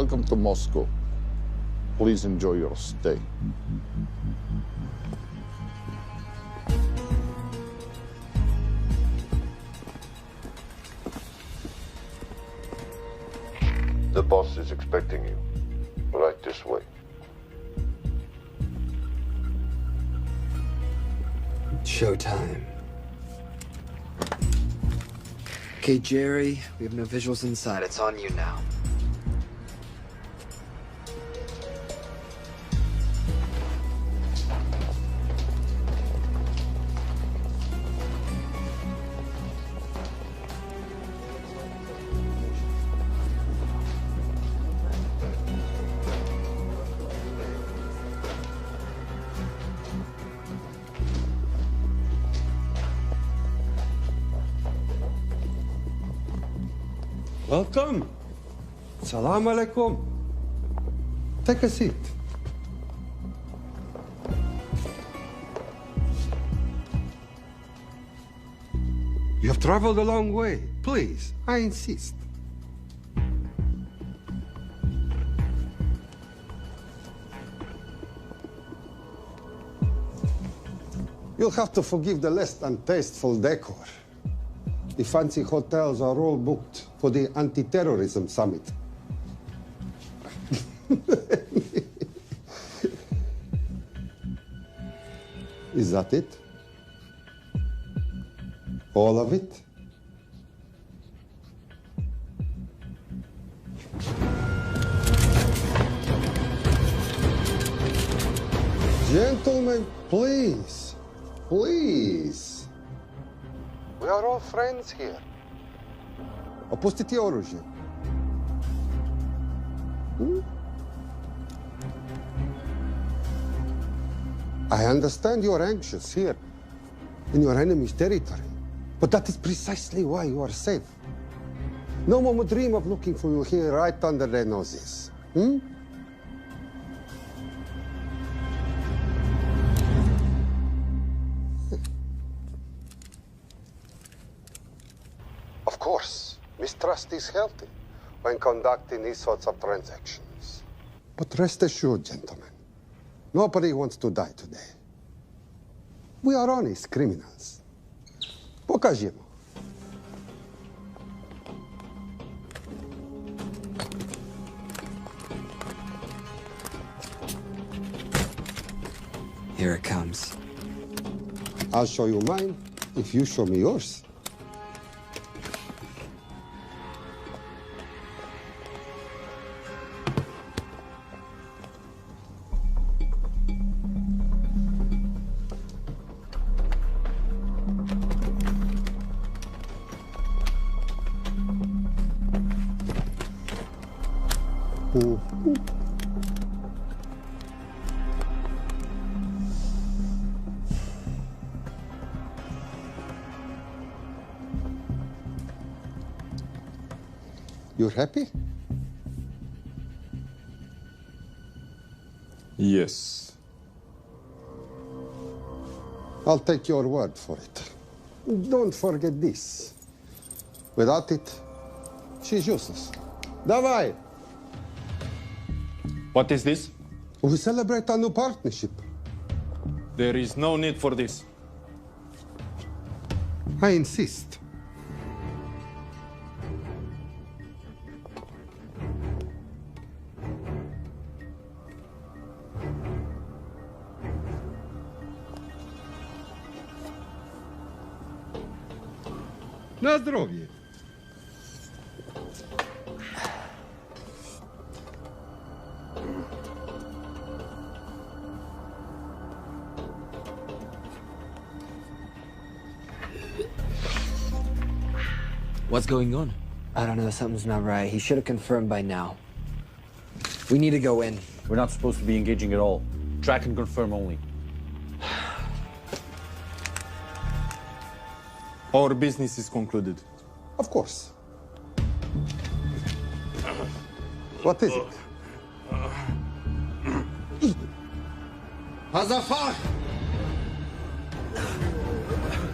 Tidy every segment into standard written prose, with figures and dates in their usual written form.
Welcome to Moscow. Please enjoy your stay. The boss is expecting you. Right this way. Showtime. Okay, Jerry, we have no visuals inside. It's on you now. Welcome. Salam alaikum. Take a seat. You have traveled a long way. Please, I insist. You'll have to forgive the less than tasteful decor. The fancy hotels are all booked for the anti-terrorism summit. Is that it? All of it? Gentlemen, please, please. We are all friends here. Опустите оружие. I understand you're anxious here in your enemy's territory, but that is precisely why you are safe. No one would dream of looking for you here right under their noses. Of course, mistrust is healthy when conducting these sorts of transactions. But rest assured, gentlemen, nobody wants to die today. We are honest criminals. Покажемо. Here it comes. I'll show you mine if you show me yours. You're happy? Yes. I'll take your word for it. Don't forget this. Without it, she's useless. Давай! What is this? We celebrate our new partnership. There is no need for this. I insist. На здоровье. What's going on? I don't know. Something's not right. He should have confirmed by now. We need to go in. We're not supposed to be engaging at all. Track and confirm only. Our business is concluded. Of course. What is it? Hazafar!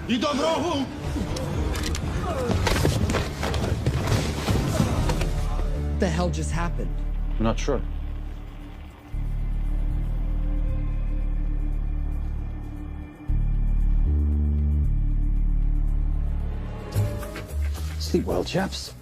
I dorogu! What the hell just happened? I'm not sure. Sleep well, chaps.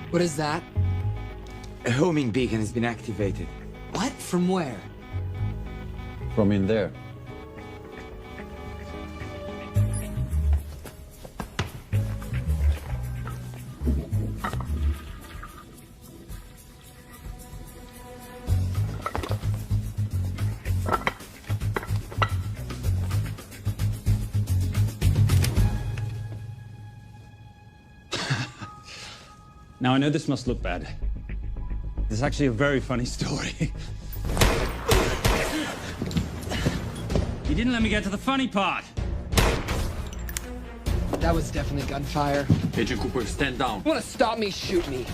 What is that? A homing beacon has been activated. What? From where? From in there. Now, I know this must look bad. It's actually a very funny story. You didn't let me get to the funny part. That was definitely gunfire. Agent Cooper, stand down. You wanna stop me, shoot me.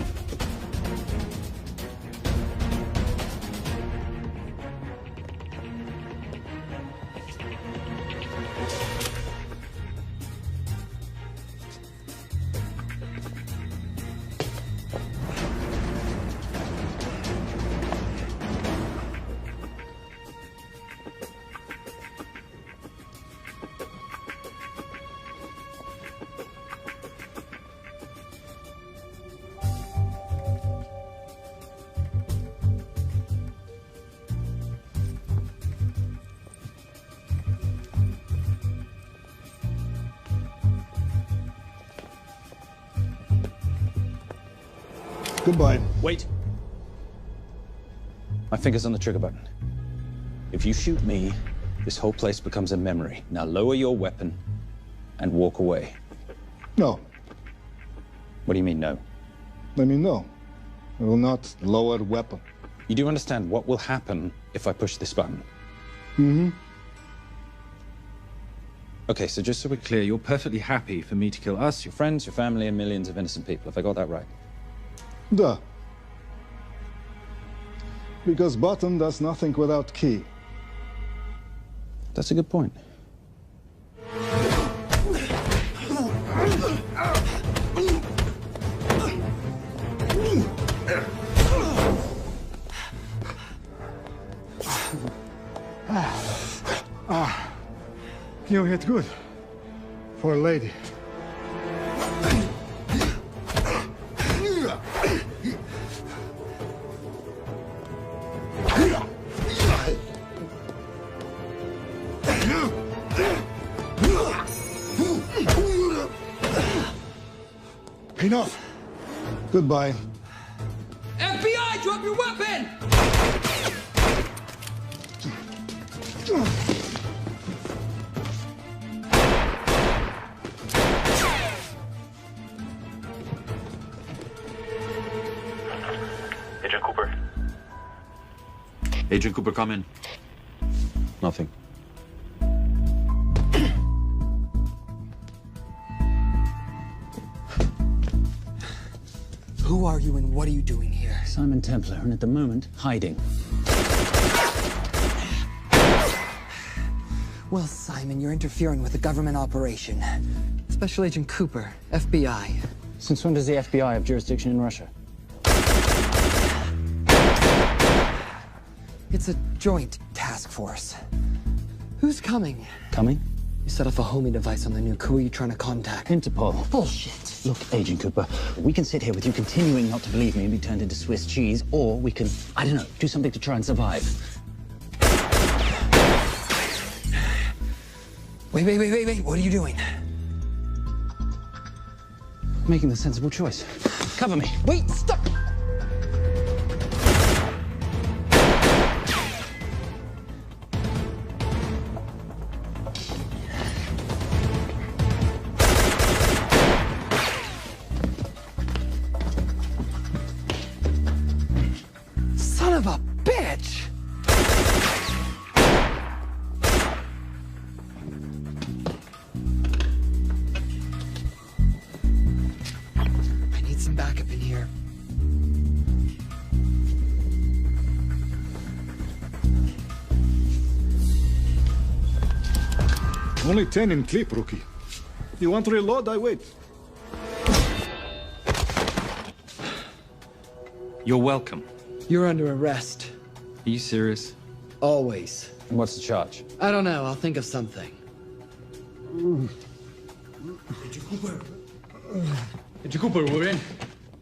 Goodbye. Wait. My finger's on the trigger button. If you shoot me, this whole place becomes a memory. Now lower your weapon and walk away. No. What do you mean, no? I mean, no. I will not lower weapon. You do understand what will happen if I push this button? Mm-hmm. Okay, so just so we're clear, you're perfectly happy for me to kill us, your friends, your family, and millions of innocent people. Have I got that right? Duh. Because button does nothing without key. That's a good point. You hit good. For a lady. Enough. Goodbye. FBI, drop your weapon! Agent Cooper. Agent Cooper, come in. Nothing. Who are you and what are you doing here? Simon Templar, and at the moment, hiding. Well, Simon, you're interfering with a government operation. Special Agent Cooper, FBI. Since when does the FBI have jurisdiction in Russia? It's a joint task force. Who's coming? Coming? You set off a homing device on the nuke. Who are you trying to contact? Interpol. Bullshit. Look, Agent Cooper, we can sit here with you continuing not to believe me and be turned into Swiss cheese, or we can, I don't know, do something to try and survive. Wait. What are you doing? Making the sensible choice. Cover me. Wait, stop! Son of a bitch! I need some backup in here. Only 10 in clip, rookie. You want to reload? I wait. You're welcome. You're under arrest. Are you serious? Always. And what's the charge? I don't know. I'll think of something. Cooper, we're in.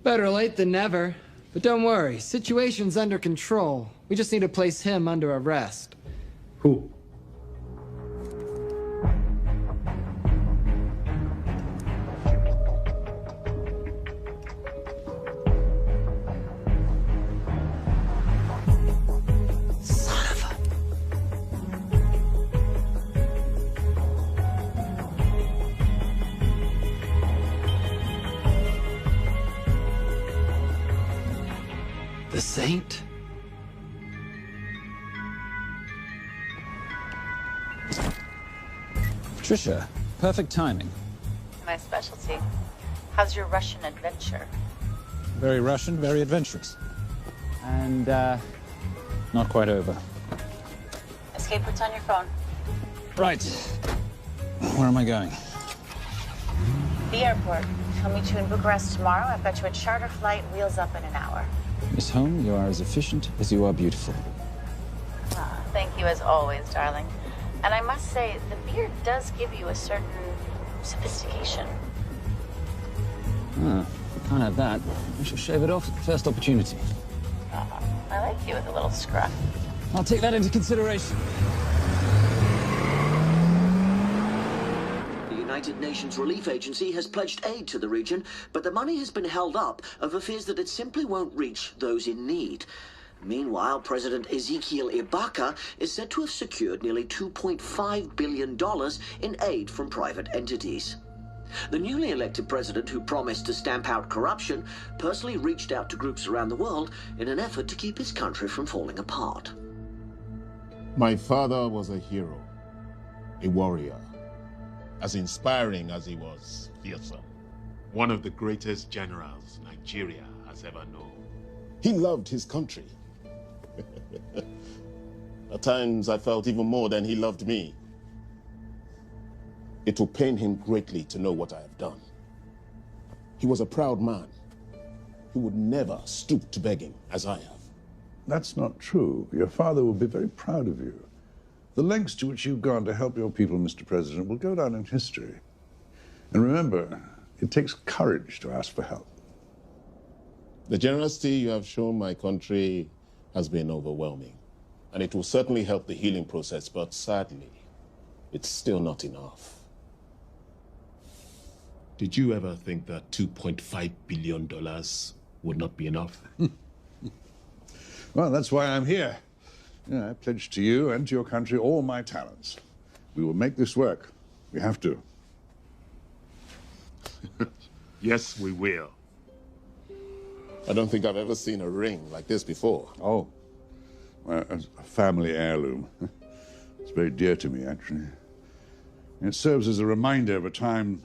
Better late than never. But don't worry. Situation's under control. We just need to place him under arrest. Who? The Saint? Patricia, perfect timing. My specialty. How's your Russian adventure? Very Russian, very adventurous. And, not quite over. Escape routes on your phone. Right. Where am I going? The airport. I'll meet you in Bucharest tomorrow. I've got you a charter flight, wheels up in an hour. Miss Holm, you are as efficient as you are beautiful. Ah, thank you as always, darling. And I must say, the beard does give you a certain sophistication. Ah, if I can't have that, I shall shave it off at the first opportunity. I like you with a little scruff. I'll take that into consideration. The United Nations Relief Agency has pledged aid to the region, but the money has been held up over fears that it simply won't reach those in need. Meanwhile, President Ezekiel Ibaka is said to have secured nearly $2.5 billion in aid from private entities. The newly elected president, who promised to stamp out corruption, personally reached out to groups around the world in an effort to keep his country from falling apart. My father was a hero, a warrior, as inspiring as he was fearsome. One of the greatest generals Nigeria has ever known. He loved his country. At times, I felt even more than he loved me. It will pain him greatly to know what I have done. He was a proud man who would never stoop to begging as I have. That's not true. Your father will be very proud of you. The lengths to which you've gone to help your people, Mr. President, will go down in history. And remember, it takes courage to ask for help. The generosity you have shown my country has been overwhelming. And it will certainly help the healing process, but sadly, it's still not enough. Did you ever think that $2.5 billion would not be enough? Well, that's why I'm here. I pledge to you and to your country all my talents. We will make this work. We have to. Yes, we will. I don't think I've ever seen a ring like this before. Oh, well, it's a family heirloom. It's very dear to me, actually. It serves as a reminder of a time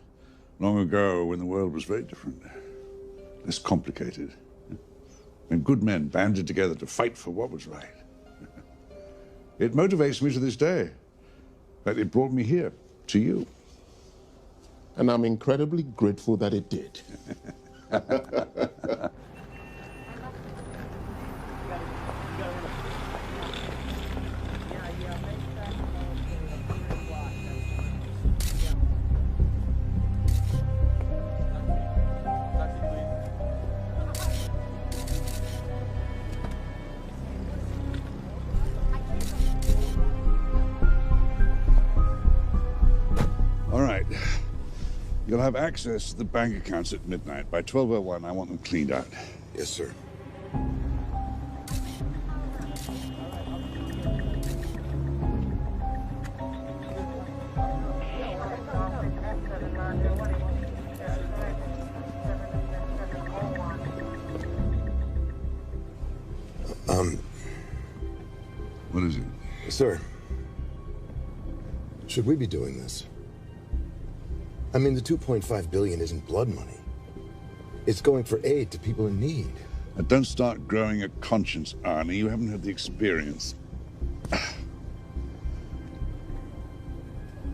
long ago when the world was very different, less complicated, when good men banded together to fight for what was right. It motivates me to this day. That it brought me here, to you. And I'm incredibly grateful that it did. All right. You'll have access to the bank accounts at midnight. By 12:01, I want them cleaned out. Yes, sir. What is it? Sir, should we be doing this? I mean, the $2.5 billion isn't blood money. It's going for aid to people in need. Now, don't start growing a conscience, Arnie. You haven't had the experience.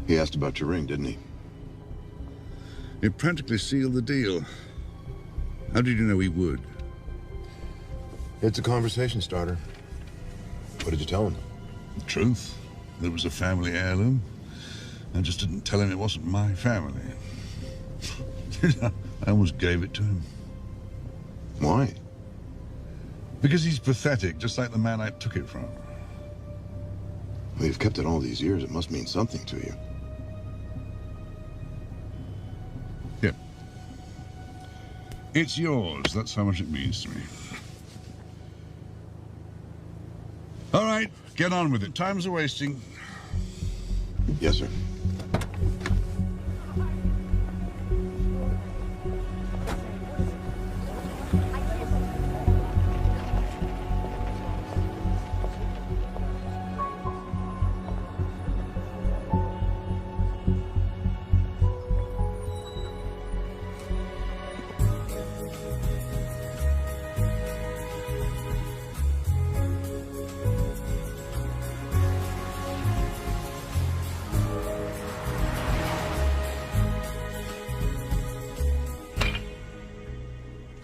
He asked about your ring, didn't he? It practically sealed the deal. How did you know he would? It's a conversation starter. What did you tell him? The truth. There was a family heirloom. I just didn't tell him it wasn't my family. I almost gave it to him. Why? Because he's pathetic, just like the man I took it from. Well, you've kept it all these years. It must mean something to you. Yeah. It's yours. That's how much it means to me. All right, get on with it. Time's a wasting. Yes, sir.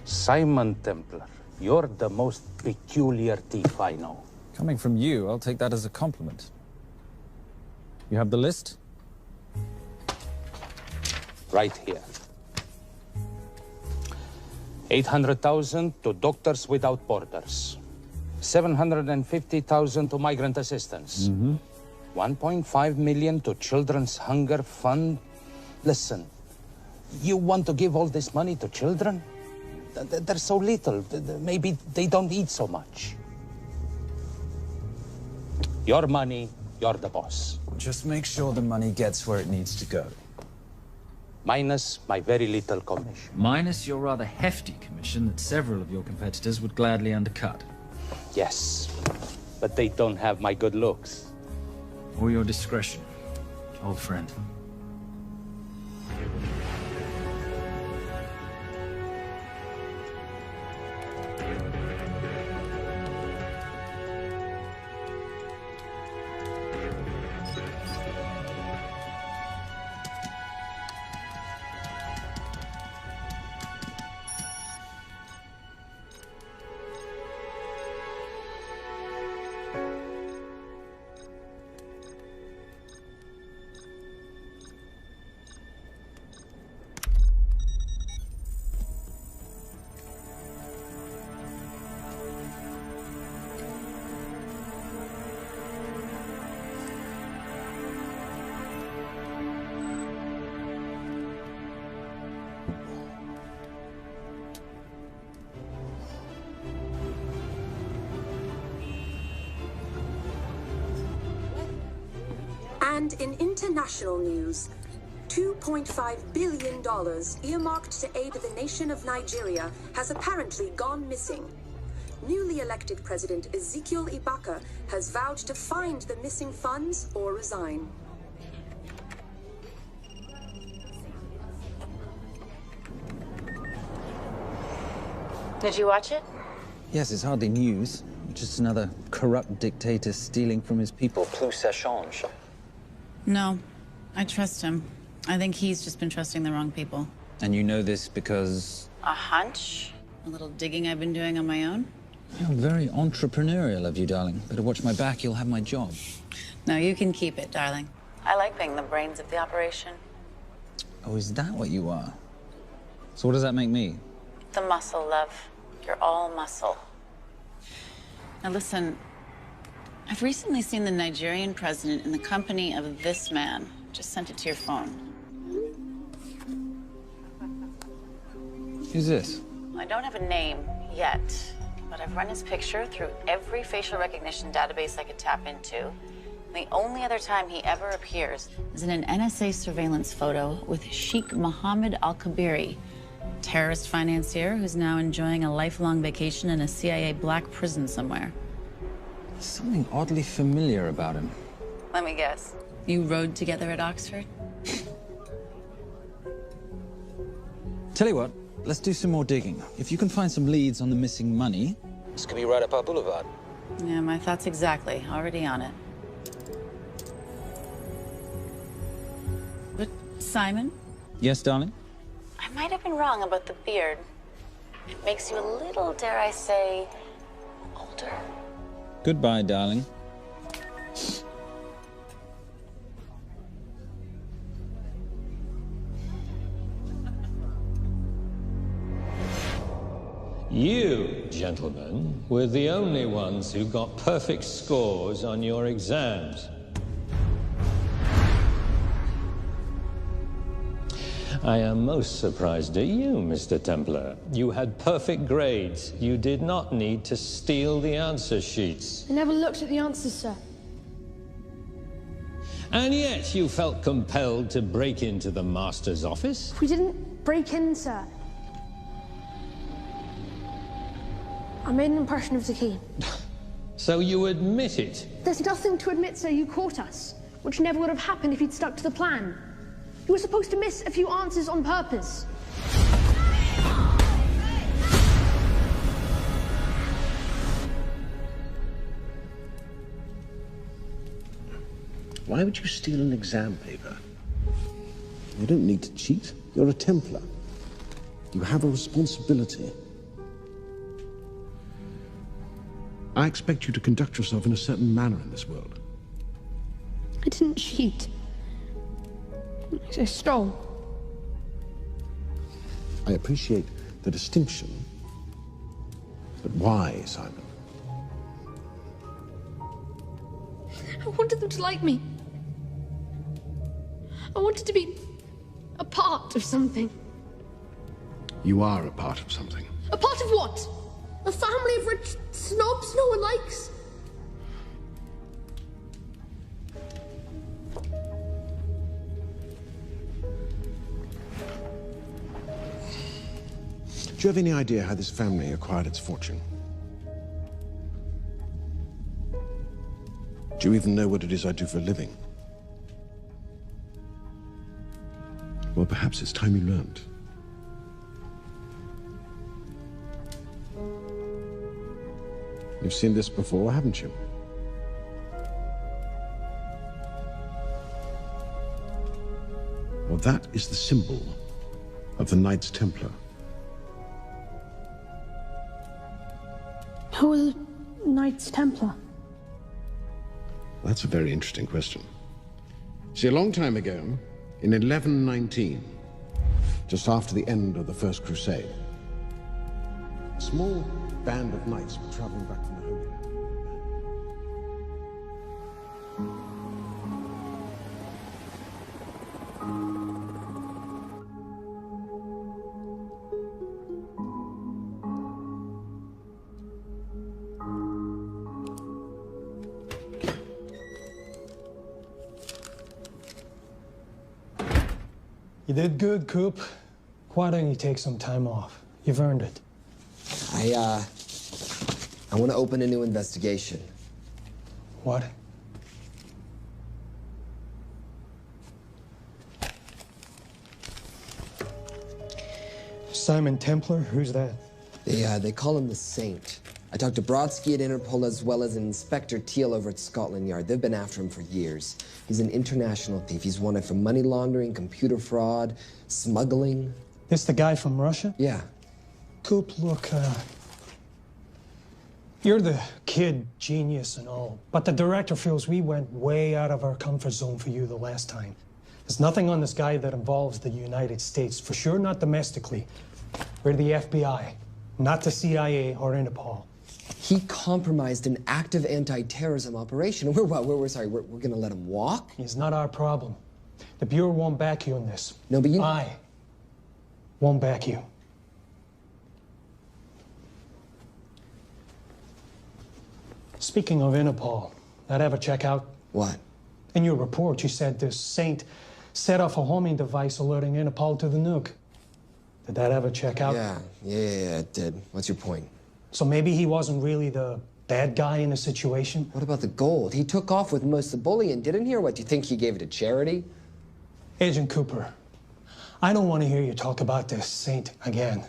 Simon Templar, you're the most peculiar thief I know. Coming from you, I'll take that as a compliment. You have the list? Right here. 800,000 to Doctors Without Borders. 750,000 to migrant assistance. 1.5 million to Children's Hunger Fund. Listen, you want to give all this money to children? They're so little. Maybe they don't eat so much. Your money, you're the boss. Just make sure the money gets where it needs to go. Minus my very little commission. Minus your rather hefty commission that several of your competitors would gladly undercut. Yes, but they don't have my good looks. Or your discretion, old friend. And in international news, $2.5 billion earmarked to aid the nation of Nigeria has apparently gone missing. Newly elected President Ezekiel Ibaka has vowed to find the missing funds or resign. Did you watch it? Yes, it's hardly news. Just another corrupt dictator stealing from his people. Plus ça change. No, I trust him. I think he's just been trusting the wrong people. And you know this because... A hunch? A little digging I've been doing on my own? You're very entrepreneurial of you, darling. Better watch my back, you'll have my job. No, you can keep it, darling. I like being the brains of the operation. Oh, is that what you are? So what does that make me? The muscle, love. You're all muscle. Now listen, I've recently seen the Nigerian president in the company of this man. Just sent it to your phone. Who's this? I don't have a name yet, but I've run his picture through every facial recognition database I could tap into. The only other time he ever appears is in an NSA surveillance photo with Sheikh Mohammed Al-Kabiri, terrorist financier who's now enjoying a lifelong vacation in a CIA black prison somewhere. There's something oddly familiar about him. Let me guess. You rode together at Oxford? Tell you what, let's do some more digging. If you can find some leads on the missing money, this could be right up our boulevard. Yeah, my thoughts exactly. Already on it. Simon? Yes, darling? I might have been wrong about the beard. It makes you a little, dare I say, older. Goodbye, darling. You, gentlemen, were the only ones who got perfect scores on your exams. I am most surprised at you, Mr. Templar. You had perfect grades. You did not need to steal the answer sheets. I never looked at the answers, sir. And yet you felt compelled to break into the master's office? We didn't break in, sir. I made an impression of the key. So you admit it? There's nothing to admit, sir. You caught us, which never would have happened if you'd stuck to the plan. You were supposed to miss a few answers on purpose. Why would you steal an exam paper? You don't need to cheat. You're a Templar. You have a responsibility. I expect you to conduct yourself in a certain manner in this world. I didn't cheat. I stole. I appreciate the distinction. But why, Simon? I wanted them to like me. I wanted to be a part of something. You are a part of something. A part of what? A family of rich snobs no one likes? Do you have any idea how this family acquired its fortune? Do you even know what it is I do for a living? Well, perhaps it's time you learned. You've seen this before, haven't you? Well, that is the symbol of the Knights Templar. Who are the Knights Templar? That's a very interesting question. See, a long time ago, in 1119, just after the end of the First Crusade, a small band of knights were traveling back from the Holy Land. You did good, Coop. Why don't you take some time off? You've earned it. I want to open a new investigation. What? Simon Templar? Who's that? They call him the Saint. I talked to Brodsky at Interpol as well as Inspector Teal over at Scotland Yard. They've been after him for years. He's an international thief. He's wanted for money laundering, computer fraud, smuggling. This the guy from Russia? Yeah. Coop, look, you're the kid genius and all, but the director feels we went way out of our comfort zone for you the last time. There's nothing on this guy that involves the United States, for sure not domestically. We're the FBI, not the CIA or Interpol. He compromised an active anti-terrorism operation. We're gonna let him walk? He's not our problem. The Bureau won't back you on this. No, but I won't back you. Speaking of Interpol, that ever check out? What? In your report, you said this Saint set off a homing device alerting Interpol to the nuke. Did that ever check out? Yeah, it did. What's your point? So maybe he wasn't really the bad guy in the situation? What about the gold? He took off with most of the bullion, didn't he? Or what, do you think he gave it to charity? Agent Cooper, I don't want to hear you talk about this Saint again.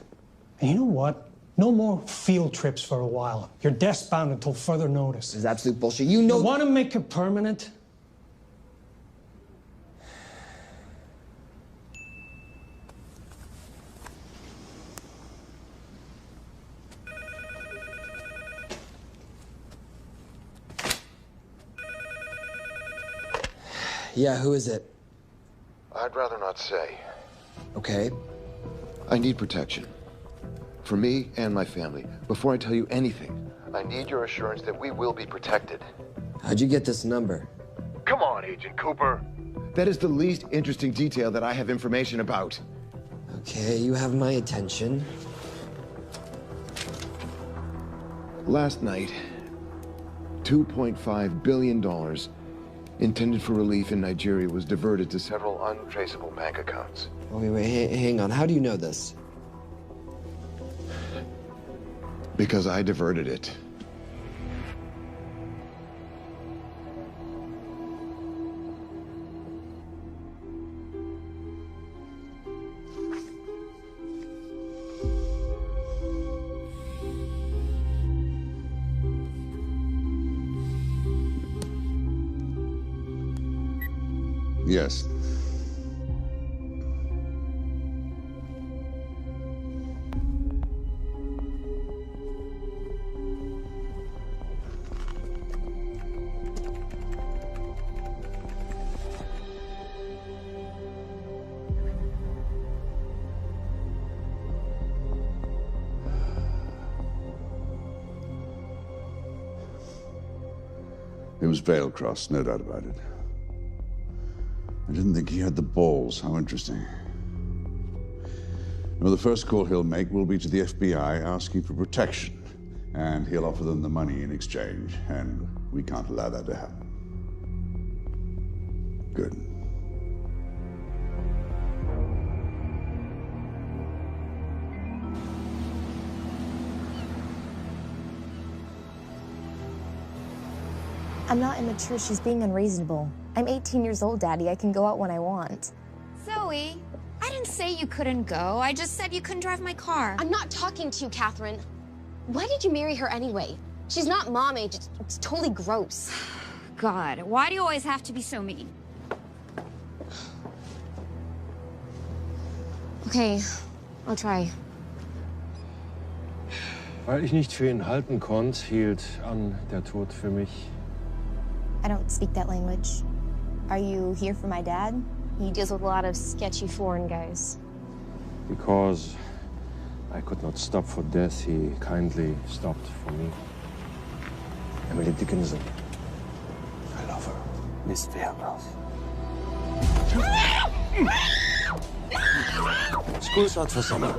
And you know what? No more field trips for a while. You're desk-bound until further notice. This is absolute bullshit. You know... You want to make it permanent? Yeah, who is it? I'd rather not say. Okay. I need protection. For me and my family. Before I tell you anything, I need your assurance that we will be protected. How'd you get this number? Come on, Agent Cooper. That is the least interesting detail that I have information about. Okay, you have my attention. Last night, $2.5 billion intended for relief in Nigeria was diverted to several untraceable bank accounts. Oh, wait, hang on. How do you know this? Because I diverted it. Yes. It was Veil Cross, no doubt about it. I didn't think he had the balls. How interesting. Well, the first call he'll make will be to the FBI asking for protection. And he'll offer them the money in exchange. And we can't allow that to happen. Good. I'm not immature. She's being unreasonable. I'm 18 years old, Daddy. I can go out when I want. Zoe, I didn't say you couldn't go. I just said you couldn't drive my car. I'm not talking to you, Catherine. Why did you marry her anyway? She's not mom age. It's totally gross. God, why do you always have to be so mean? Okay, I'll try. Weil ich nicht für ihn halten konnte, hielt an der Tod für mich. I don't speak that language. Are you here for my dad? He deals with a lot of sketchy foreign guys. Because I could not stop for death, he kindly stopped for me. Emily Dickinson. I love her. Miss Fairmouth. School's out for summer.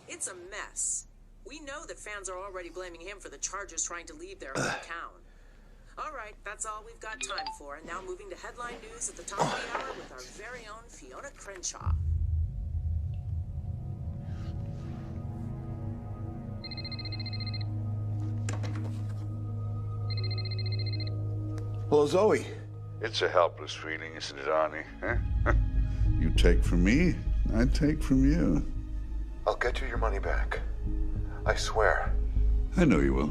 It's a mess. We know that fans are already blaming him for the Chargers trying to leave their hometown. All right, that's all we've got time for. And now moving to headline news at the top of the hour with our very own Fiona Crenshaw. Hello, Zoe. It's a helpless feeling, isn't it, Arnie? Huh? You take from me, I take from you. I'll get you your money back. I swear. I know you will.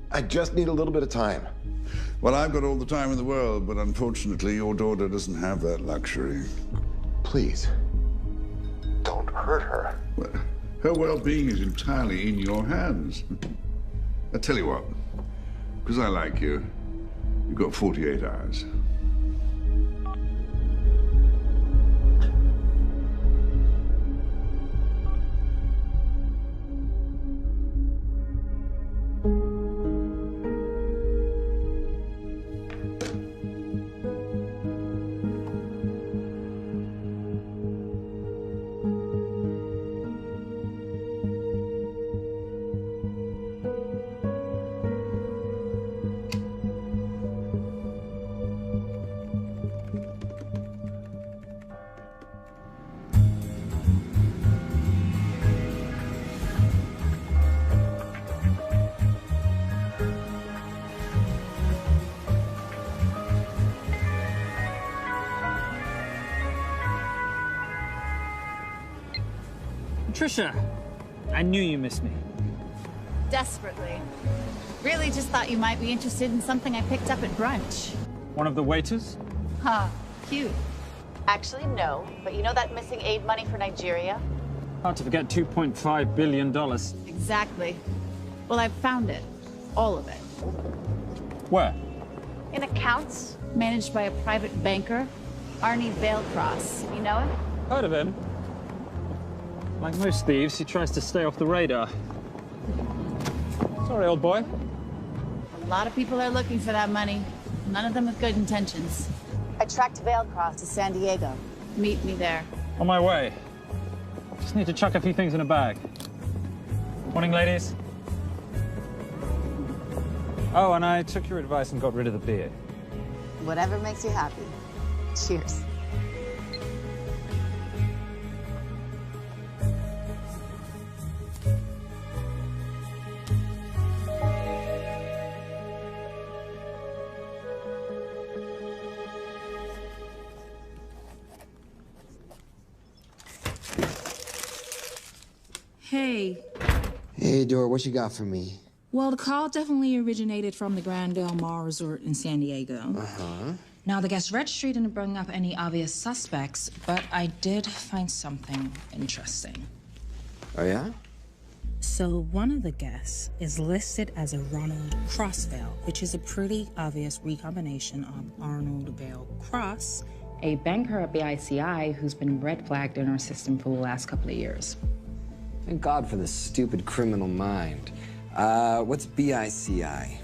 I just need a little bit of time. Well, I've got all the time in the world, but unfortunately, your daughter doesn't have that luxury. Please, don't hurt her. Well, her well-being is entirely in your hands. I tell you what, because I like you, you've got 48 hours. Trisha, I knew you missed me. Desperately. Really just thought you might be interested in something I picked up at brunch. One of the waiters? Huh, cute. Actually, no. But you know that missing aid money for Nigeria? Hard to forget $2.5 billion. Exactly. Well, I've found it. All of it. Where? In accounts managed by a private banker, Arnie Vailcross. You know him? Heard of him. Like most thieves, he tries to stay off the radar. Sorry, old boy. A lot of people are looking for that money. None of them with good intentions. I tracked Vailcross to San Diego. Meet me there. On my way. Just need to chuck a few things in a bag. Morning, ladies. Oh, and I took your advice and got rid of the beer. Whatever makes you happy. Cheers. Hey. Hey, Dora, what you got for me? Well, the call definitely originated from the Grand Del Mar Resort in San Diego. Uh-huh. Now, the guest registry didn't bring up any obvious suspects, but I did find something interesting. Oh, yeah? So one of the guests is listed as a Ronald Crossvale, which is a pretty obvious recombination of Arnold Vale Cross, a banker at BICI who's been red flagged in our system for the last couple of years. Thank God for this stupid criminal mind. What's BICI?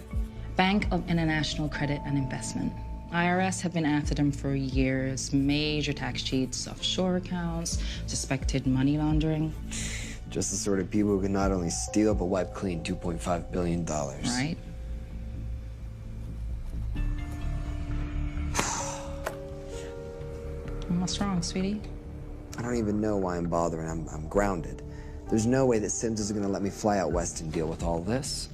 Bank of International Credit and Investment. IRS have been after them for years. Major tax cheats, offshore accounts, suspected money laundering. Just the sort of people who can not only steal but wipe clean $2.5 billion. Right? What's wrong, sweetie? I don't even know why I'm bothering. I'm grounded. There's no way that Sims is gonna let me fly out west and deal with all this.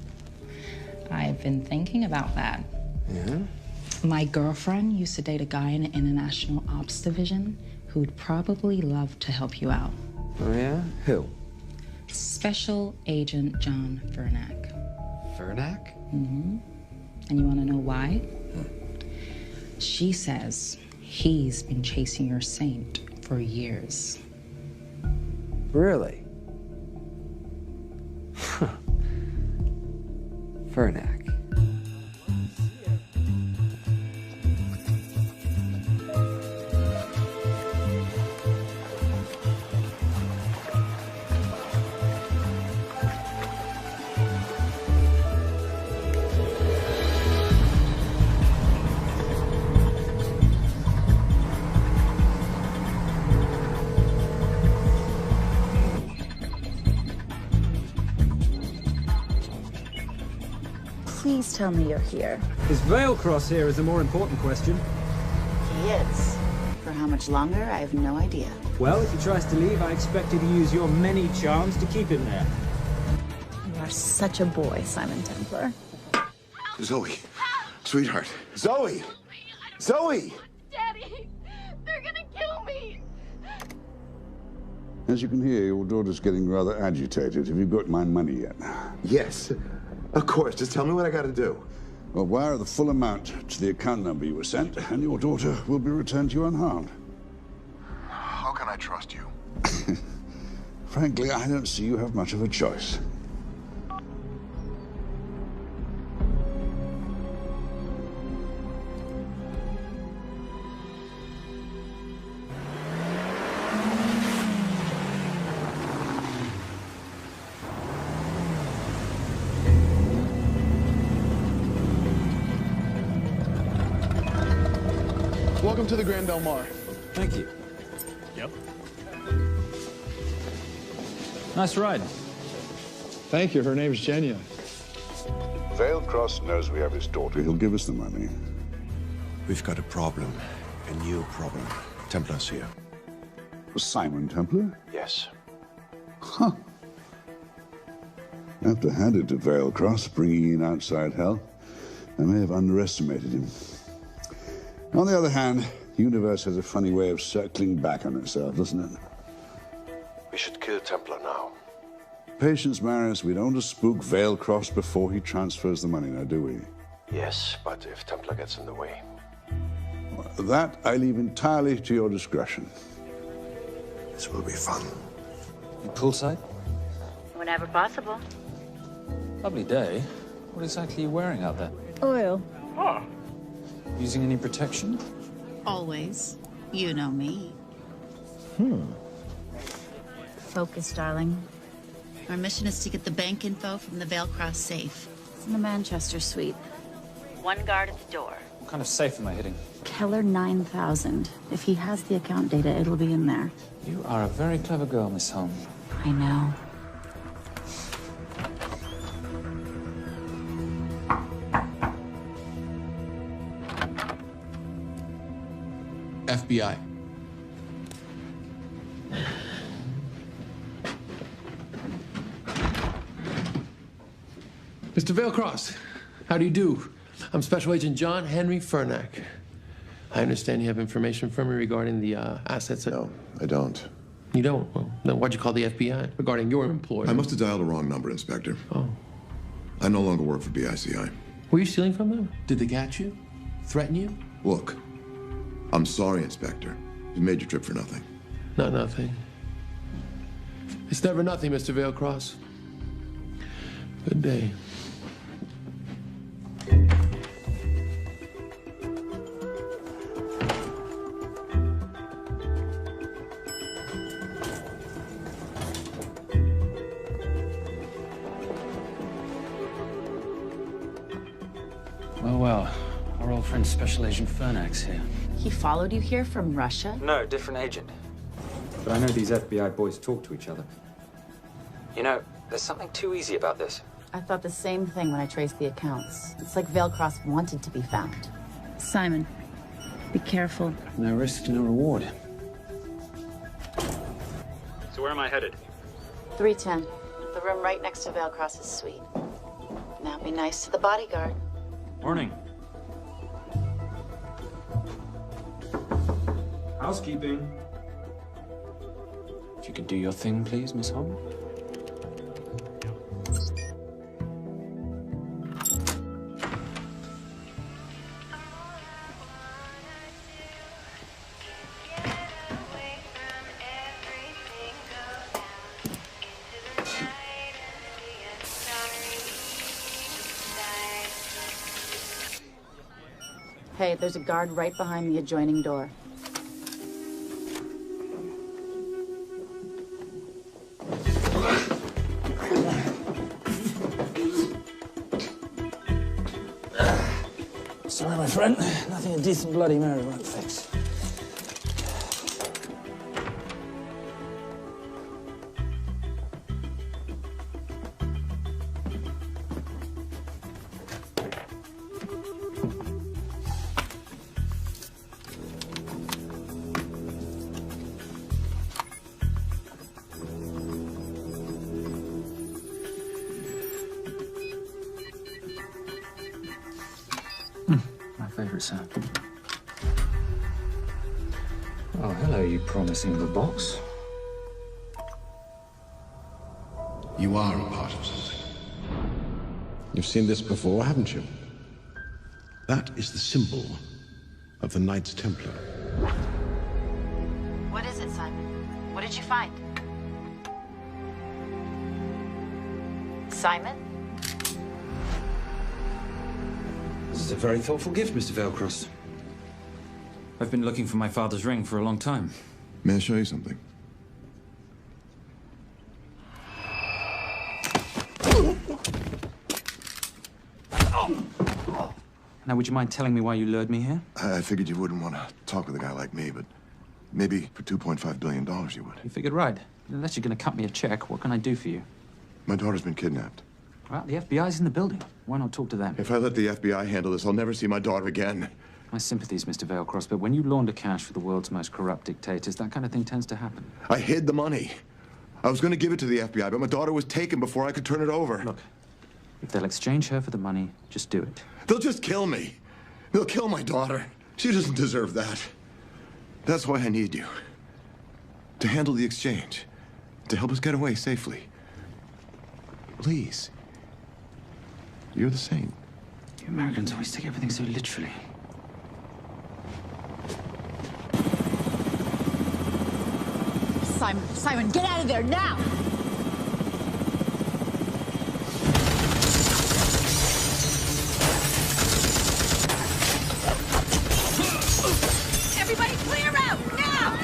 I've been thinking about that. Yeah? My girlfriend used to date a guy in the International Ops Division who'd probably love to help you out. Oh, yeah? Who? Special Agent John Vernack. Vernack? Mm-hmm. And you want to know why? She says he's been chasing your saint for years. Really? Huh. Vernack. Please tell me you're here. Is Vailcross here is the more important question. He is. For how much longer, I have no idea. Well, if he tries to leave, I expect you to use your many charms to keep him there. You are such a boy, Simon Templar. Zoe. Sweetheart. Zoe! Zoe! Daddy, they're gonna kill me. As you can hear, your daughter's getting rather agitated. Have you got my money yet? Yes. Of course. Just tell me what I gotta do. Well, wire the full amount to the account number you were sent, and your daughter will be returned to you unharmed. How can I trust you? Frankly, I don't see you have much of a choice. Welcome to the Grand Del Mar. Thank you. Yep. Nice ride. Thank you. Her name's Genya. Vailcross knows we have his daughter. He'll give us the money. We've got a problem. A new problem. Templar's here. Simon Templar? Yes. Huh. I have to hand it to Vailcross, bringing in outside help. I may have underestimated him. On the other hand, the universe has a funny way of circling back on itself, doesn't it? We should kill Templar now. Patience, Maris. We don't want to spook Vailcross before he transfers the money, now, do we? Yes, but if Templar gets in the way. That I leave entirely to your discretion. This will be fun. You poolside? Whenever possible. Lovely day. What exactly are you wearing out there? Oil. Using any protection? Always. You know me. Focus, darling. Our mission is to get the bank info from the Veilcross safe. It's in the Manchester suite. One guard at the door. What kind of safe am I hitting? Keller 9000. If he has the account data, it'll be in there. You are a very clever girl, Miss Holm. I know. FBI. Mr. Veilcross, how do you do? I'm Special Agent John Henry Furnack. I understand you have information from me regarding the assets. No, I don't. You don't? Well, then why'd you call the FBI regarding your employer? I must have dialed the wrong number, Inspector. Oh. I no longer work for BICI. Were you stealing from them? Did they catch you? Threaten you? Look, I'm sorry, Inspector. You made your trip for nothing. Not nothing. It's never nothing, Mr. Veilcross. Good day. Well, our old friend Special Agent Furnack's here. He followed you here from Russia? No, different agent. But I know these FBI boys talk to each other. You know, there's something too easy about this. I thought the same thing when I traced the accounts. It's like Veilcross wanted to be found. Simon, be careful. No risk, no reward. So where am I headed? 310. The room right next to Veilcross's suite. Now be nice to the bodyguard. Morning. Housekeeping. If you could do your thing, please, Miss Holm. Hey, there's a guard right behind the adjoining door. Sorry, my friend. Nothing a decent Bloody Mary won't fix. My favorite sound. Oh, hello, you promising little box. You are a part of something. You've seen this before, haven't you? That is the symbol of the Knights Templar. What is it, Simon? What did you find? Simon? This is a very thoughtful gift, Mr. Veilcross. I've been looking for my father's ring for a long time. May I show you something? Now, would you mind telling me why you lured me here? I figured you wouldn't want to talk with a guy like me, but maybe for $2.5 billion you would. You figured right. Unless you're going to cut me a check, what can I do for you? My daughter's been kidnapped. Well, the FBI's in the building. Why not talk to them? If I let the FBI handle this, I'll never see my daughter again. My sympathies, Mr. Veilcross, but when you launder cash for the world's most corrupt dictators, that kind of thing tends to happen. I hid the money. I was going to give it to the FBI, but my daughter was taken before I could turn it over. Look, if they'll exchange her for the money, just do it. They'll just kill me. They'll kill my daughter. She doesn't deserve that. That's why I need you. To handle the exchange. To help us get away safely. Please. You're the saint. You Americans always take everything so literally. Simon, get out of there now! Everybody clear out, now!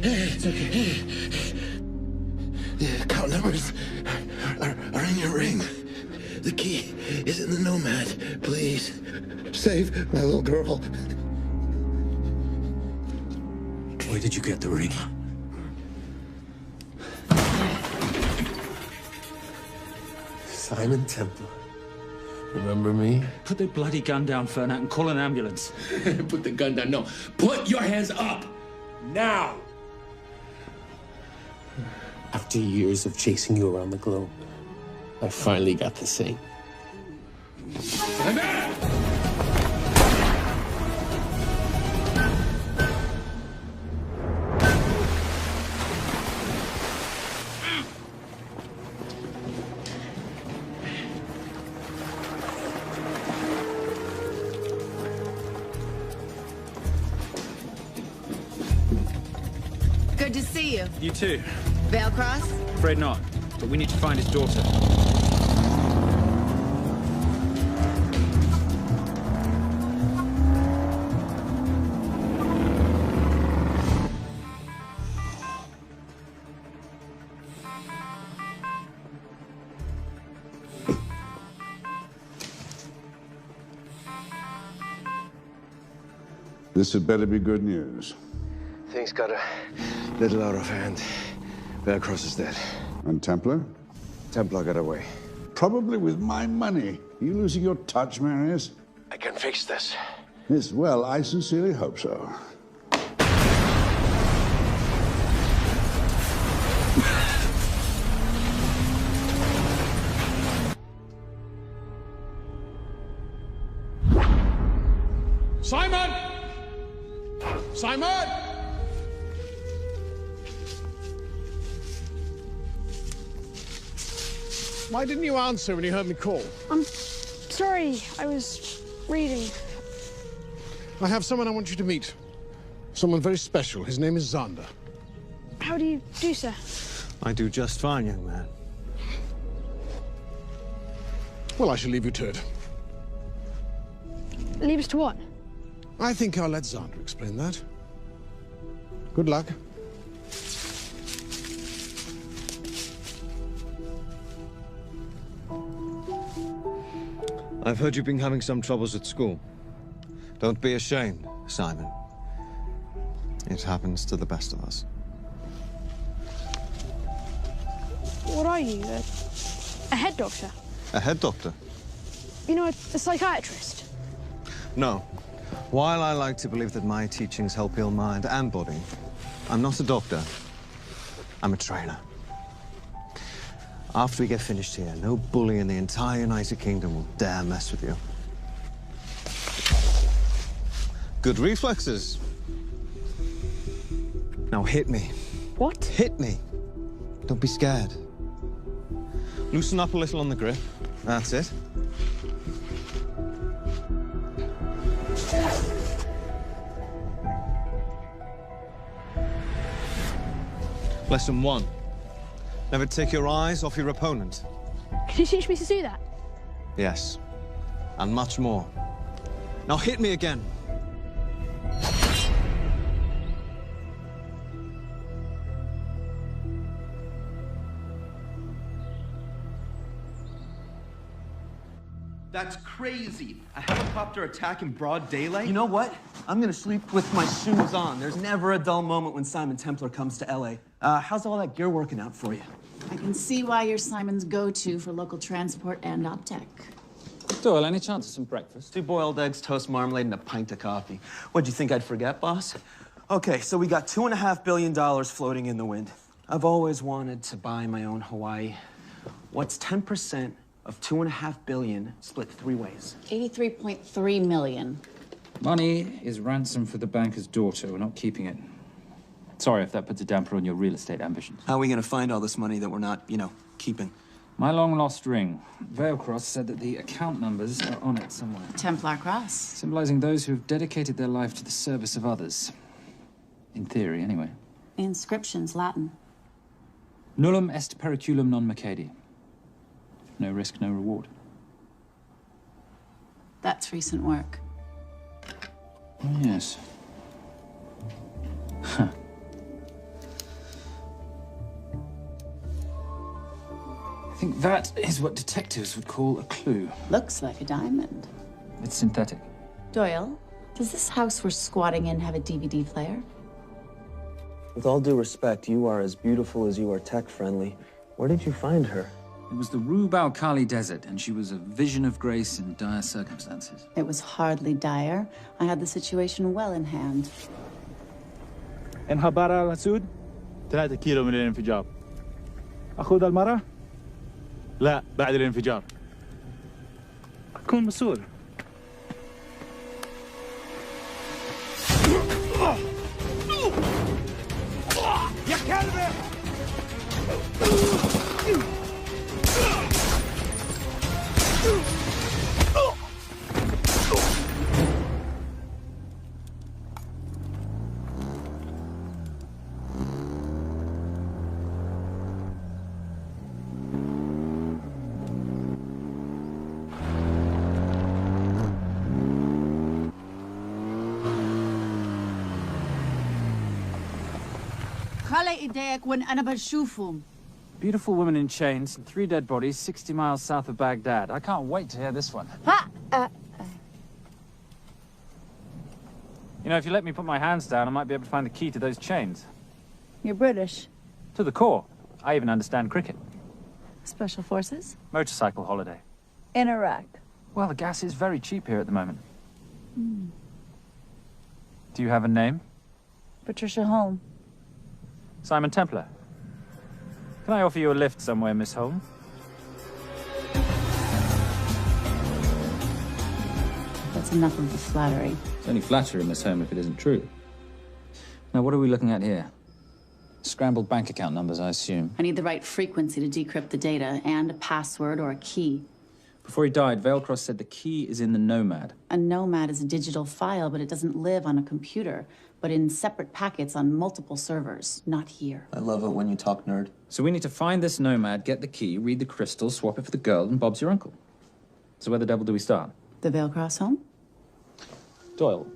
It's okay. The account numbers are in your ring. The key is in the Nomad. Please, save my little girl. Where did you get the ring? Simon Templar. Remember me? Put the bloody gun down, Fernak, and call an ambulance. Put the gun down. No. Put your hands up! Now! After years of chasing you around the globe, I finally got the same. I'm back! Good to see you. You too. Vale Cross? Afraid not, but we need to find his daughter. This had better be good news. Things got a little out of hand. Bearcross is dead. And Templar? Templar got away. Probably with my money. You losing your touch, Marius? I can fix this. Yes, well, I sincerely hope so. Simon! Simon! Why didn't you answer when you heard me call? I'm sorry, I was reading. I have someone I want you to meet. Someone very special. His name is Zander. How do you do, sir? I do just fine, young man. Well, I shall leave you to it. Leave us to what? I think I'll let Zander explain that. Good luck. I've heard you've been having some troubles at school. Don't be ashamed, Simon. It happens to the best of us. What are you, a head doctor? A head doctor? You know, a psychiatrist? No. While I like to believe that my teachings help heal mind and body, I'm not a doctor. I'm a trainer. After we get finished here, no bully in the entire United Kingdom will dare mess with you. Good reflexes. Now hit me. What? Hit me. Don't be scared. Loosen up a little on the grip. That's it. Lesson 1. Never take your eyes off your opponent. Can you teach me to do that? Yes. And much more. Now hit me again. That's crazy. A helicopter attack in broad daylight? You know what? I'm gonna sleep with my shoes on. There's never a dull moment when Simon Templar comes to LA. How's all that gear working out for you? I can see why you're Simon's go-to for local transport and OpTech. Doyle, any chance of some breakfast? 2 boiled eggs, toast, marmalade, and a pint of coffee. What'd you think I'd forget, boss? Okay, so we got $2.5 billion floating in the wind. I've always wanted to buy my own Hawaii. What's 10% of $2.5 billion split 3 ways? 83.3 million. Money is ransom for the banker's daughter. We're not keeping it. Sorry if that puts a damper on your real estate ambitions. How are we gonna find all this money that we're not, you know, keeping? My long-lost ring. Veilcross said that the account numbers are on it somewhere. Templar Cross. Symbolizing those who have dedicated their life to the service of others. In theory, anyway. The inscription's Latin. Nullum est periculum non mercedi. No risk, no reward. That's recent work. Oh, yes. Huh. I think that is what detectives would call a clue. Looks like a diamond. It's synthetic. Doyle, does this house we're squatting in have a DVD player? With all due respect, you are as beautiful as you are tech-friendly. Where did you find her? It was the Rub al-Khali Desert, and she was a vision of grace in dire circumstances. It was hardly dire. I had the situation well in hand. انخبار على السود 3 كيلو من الانفجار. أخذ المرة؟ لا بعد الانفجار. كون مسؤول. يا كلبي! خلي ايديك وين أنا بشوفهم. Beautiful woman in chains and 3 dead bodies 60 miles south of Baghdad. I can't wait to hear this one. You know, if you let me put my hands down, I might be able to find the key to those chains. You're British. To the core. I even understand cricket. Special Forces? Motorcycle holiday. In Iraq. Well, the gas is very cheap here at the moment. Do you have a name? Patricia Holm. Simon Templar. Can I offer you a lift somewhere, Miss Holm? That's enough of the flattery. It's only flattery, Miss Holm, if it isn't true. Now, what are we looking at here? Scrambled bank account numbers, I assume. I need the right frequency to decrypt the data and a password or a key. Before he died, Veilcross said the key is in the Nomad. A Nomad is a digital file, but it doesn't live on a computer, but in separate packets on multiple servers, not here. I love it when you talk nerd. So we need to find this Nomad, get the key, read the crystal, swap it for the girl, and Bob's your uncle. So where the devil do we start? The Veilcross home? Doyle,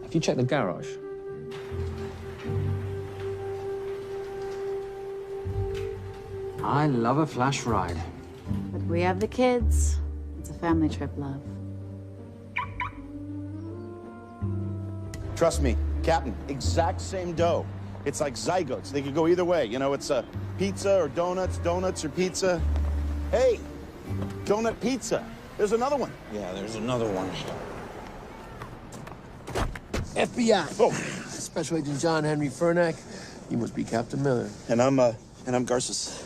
have you checked the garage? I love a flash ride. But we have the kids. It's a family trip, love. Trust me, Captain, exact same dough. It's like zygotes. They could go either way. You know, it's a pizza or donuts, donuts or pizza. Hey, donut pizza. There's another one. Yeah, there's another one. FBI. Oh. Special Agent John Henry Furnack. You must be Captain Miller. And I'm Garces.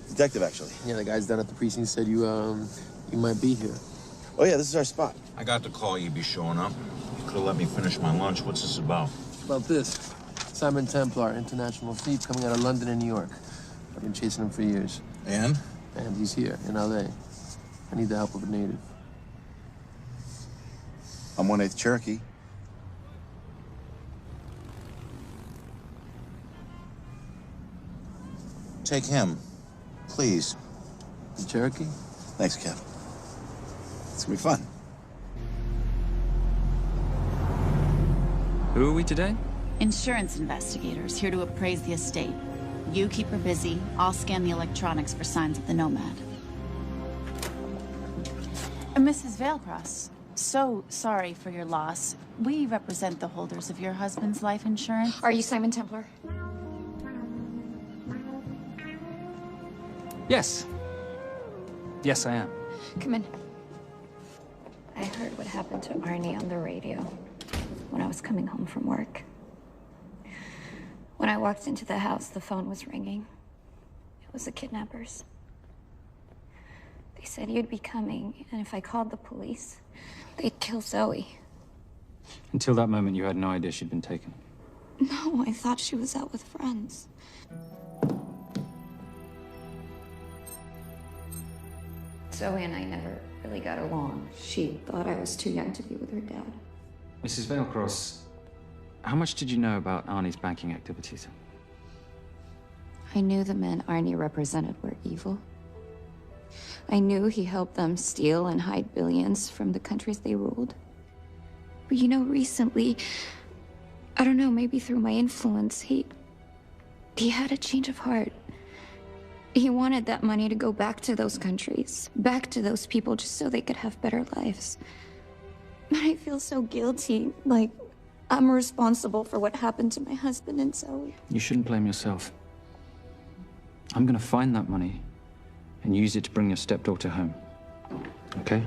Detective, actually. Yeah, the guys down at the precinct said you might be here. Oh, yeah, this is our spot. I got the call you'd be showing up. You could have let me finish my lunch. What's this about? About this. Simon Templar, international thief coming out of London and New York. I've been chasing him for years. And? And he's here, in L.A. I need the help of a native. I'm 1/8 Cherokee. Take him, please. The Cherokee? Thanks, Cap. It's gonna be fun. Who are we today? Insurance investigators here to appraise the estate. You keep her busy. I'll scan the electronics for signs of the Nomad. Mrs. Veilcross, so sorry for your loss. We represent the holders of your husband's life insurance. Are you Simon Templar? Yes. Yes, I am. Come in. I heard what happened to Arnie on the radio when I was coming home from work. When I walked into the house, the phone was ringing. It was the kidnappers. They said you'd be coming, and if I called the police, they'd kill Zoe. Until that moment, you had no idea she'd been taken. No, I thought she was out with friends. Zoe and I never really got along. She thought I was too young to be with her dad. Mrs. Vailcross, how much did you know about Arnie's banking activities? I knew the men Arnie represented were evil. I knew he helped them steal and hide billions from the countries they ruled. But you know, recently, I don't know, maybe through my influence, he had a change of heart. He wanted that money to go back to those countries, back to those people, just so they could have better lives. But I feel so guilty, like I'm responsible for what happened to my husband and Zoe. You shouldn't blame yourself. I'm gonna find that money and use it to bring your stepdaughter home. Okay?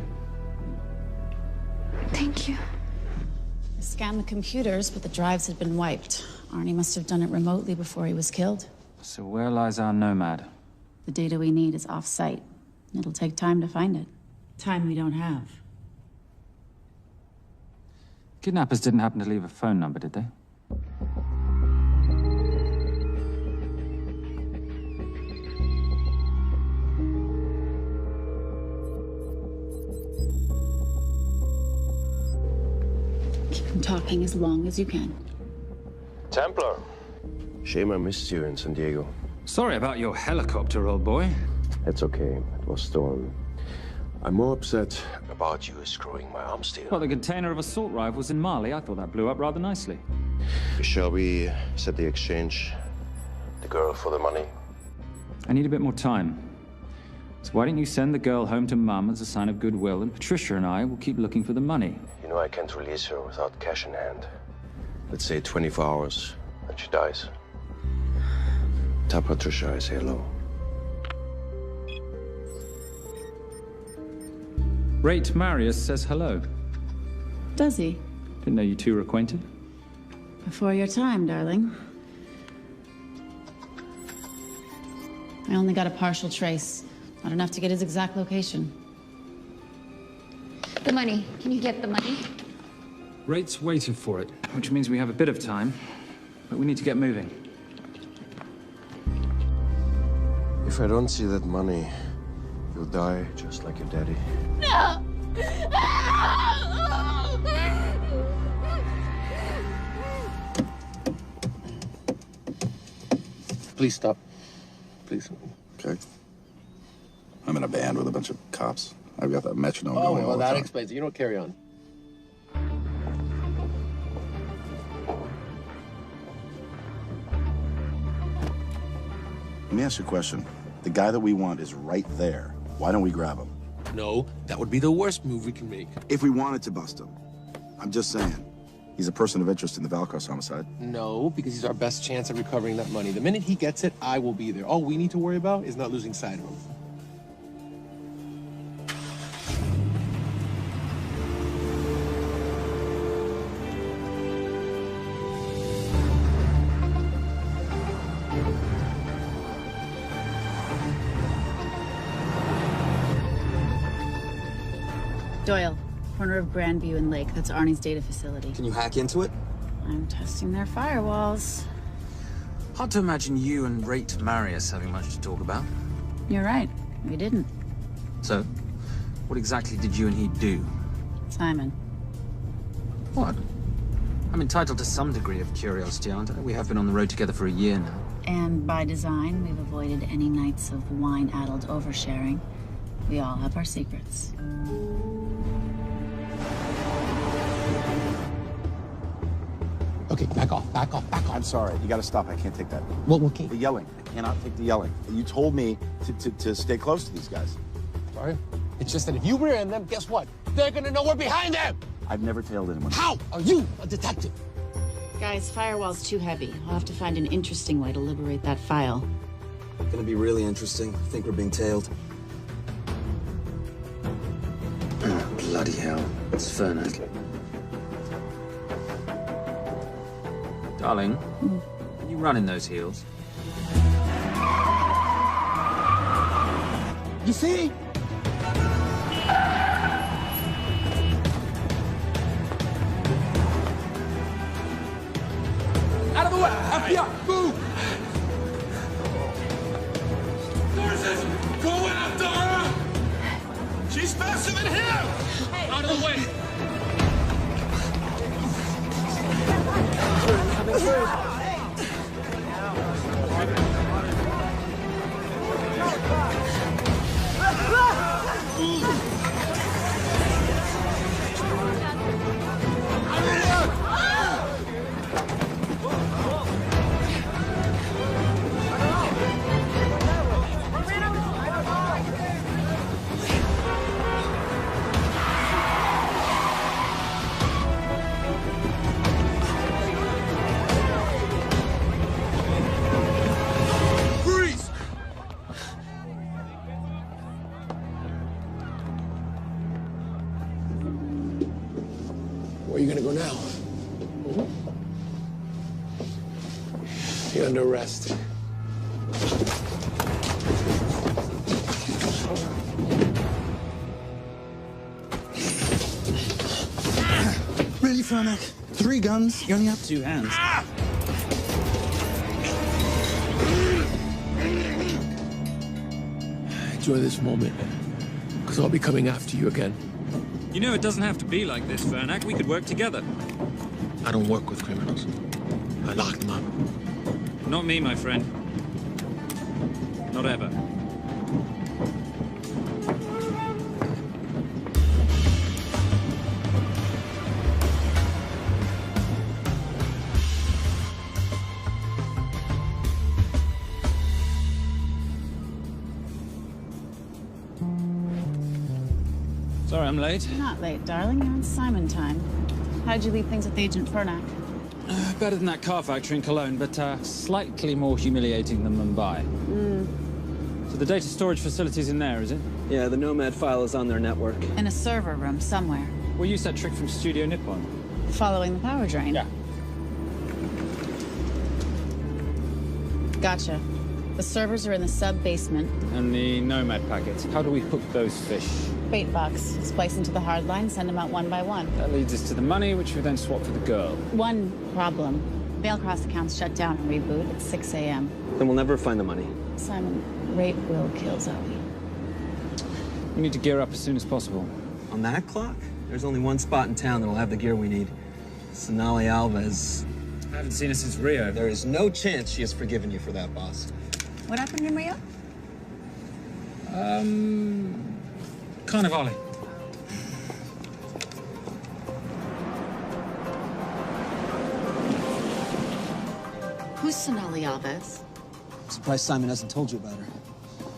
Thank you. I scanned the computers, but the drives had been wiped. Arnie must have done it remotely before he was killed. So where lies our nomad? The data we need is off-site. It'll take time to find it. Time we don't have. Kidnappers didn't happen to leave a phone number, did they? Keep them talking as long as you can. Templar. Shame I missed you in San Diego. Sorry about your helicopter, old boy. It's okay. It was stolen. I'm more upset about you screwing my arms deal. Well, the container of assault rifles in Mali, I thought that blew up rather nicely. Shall we set the exchange? The girl for the money? I need a bit more time. So why don't you send the girl home to Mum as a sign of goodwill, and Patricia and I will keep looking for the money. You know I can't release her without cash in hand. Let's say 24 hours, and she dies. Tell Patricia I say hello. Rate Marius says hello. Does he? Didn't know you two were acquainted. Before your time, darling. I only got a partial trace. Not enough to get his exact location. The money. Can you get the money? Rate's waiting for it, which means we have a bit of time, but we need to get moving. If I don't see that money, you'll die just like your daddy. No! Please stop. Please. Okay. I'm in a band with a bunch of cops. I've got that metronome going all well, the that time. explains it. You don't carry on. Let me ask you a question. The guy that we want is right there. Why don't we grab him? No, that would be the worst move we can make. If we wanted to bust him. I'm just saying. He's a person of interest in the Valcross homicide. No, because he's our best chance at recovering that money. The minute he gets it, I will be there. All we need to worry about is not losing sight of him. Doyle, corner of Grandview and Lake. That's Arnie's data facility. Can you hack into it? I'm testing their firewalls. Hard to imagine you and Rate Marius having much to talk about. You're right. We didn't. So, what exactly did you and he do? Simon. What? I'm entitled to some degree of curiosity, aren't I? We have been on the road together for a year now. And by design, we've avoided any nights of wine-addled oversharing. We all have our secrets. Okay, back off, back off, back off. I'm sorry. You gotta stop. I can't take that. What can't? The yelling. I cannot take the yelling. You told me to stay close to these guys. Sorry? It's just that if you rear end them, guess what? They're gonna know we're behind them! I've never tailed anyone. How are you a detective? Guys, firewall's too heavy. I'll have to find an interesting way to liberate that file. Gonna be really interesting. I think we're being tailed. Bloody Bloody hell. It's Fernac. Darling, can you run in those heels? You see? Out of the way! FBI! Move! Horses! Go after her! She's faster than him! Out of the way! Coming through. Where are you gonna go now? You're under arrest. Really, Fernac? 3 guns? You only have 2 hands. Enjoy this moment, because I'll be coming after you again. You know, it doesn't have to be like this, Fernac. We could work together. I don't work with criminals. I lock them up. Not me, my friend. Not ever. Sorry I'm late. Not late, darling. You're on Simon time. How'd you leave things with Agent Fernac? Better than that car factory in Cologne, but slightly more humiliating than Mumbai. So the data storage facility's in there, is it? Yeah, the Nomad file is on their network. In a server room somewhere. We'll use that trick from Studio Nippon. Following the power drain? Yeah. Gotcha. The servers are in the sub-basement. And the Nomad packets. How do we hook those fish? Bait box. Splice into the hard line, send them out one by one. That leads us to the money, which we then swap for the girl. One problem. Bailcross accounts shut down and reboot at 6 a.m. Then we'll never find the money. Simon, rape will kill Zoe. We need to gear up as soon as possible. On that clock? There's only one spot in town that'll have the gear we need. Sonali Alves. I haven't seen her since Rio. There is no chance she has forgiven you for that, boss. What happened in Rio? Carnivale. Who's Sonali Alves? Surprised Simon hasn't told you about her.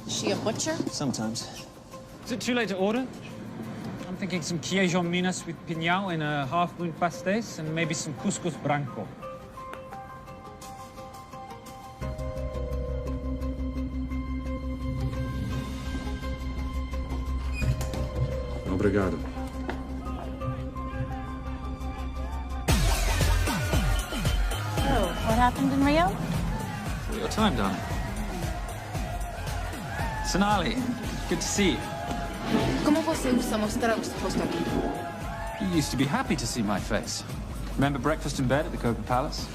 Is she a butcher? Sometimes. Is it too late to order? I'm thinking some queijo minas with piñao in a half-moon pastéis and maybe some couscous branco. Obrigado. Oh, what happened in Rio? Your time, darling. Sonali, good to see you. ¿Cómo você usa mostrar o seu rosto aqui? You used to be happy to see my face. Remember breakfast in bed at the Copa Palace?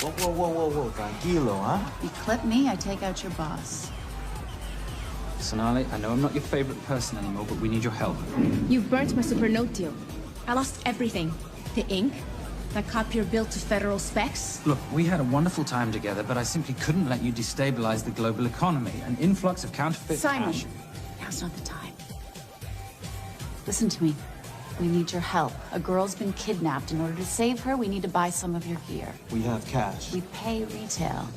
Whoa. Tranquilo, huh? You clip me, I take out your boss. Sonali, I know I'm not your favorite person anymore, but we need your help. You've burnt my supernote deal. I lost everything. The ink, that copier built to federal specs. Look, we had a wonderful time together, but I simply couldn't let you destabilize the global economy. An influx of counterfeit Simon, cash. now's not the time. Listen to me. We need your help. A girl's been kidnapped. In order to save her, we need to buy some of your gear. We have cash. We pay retail.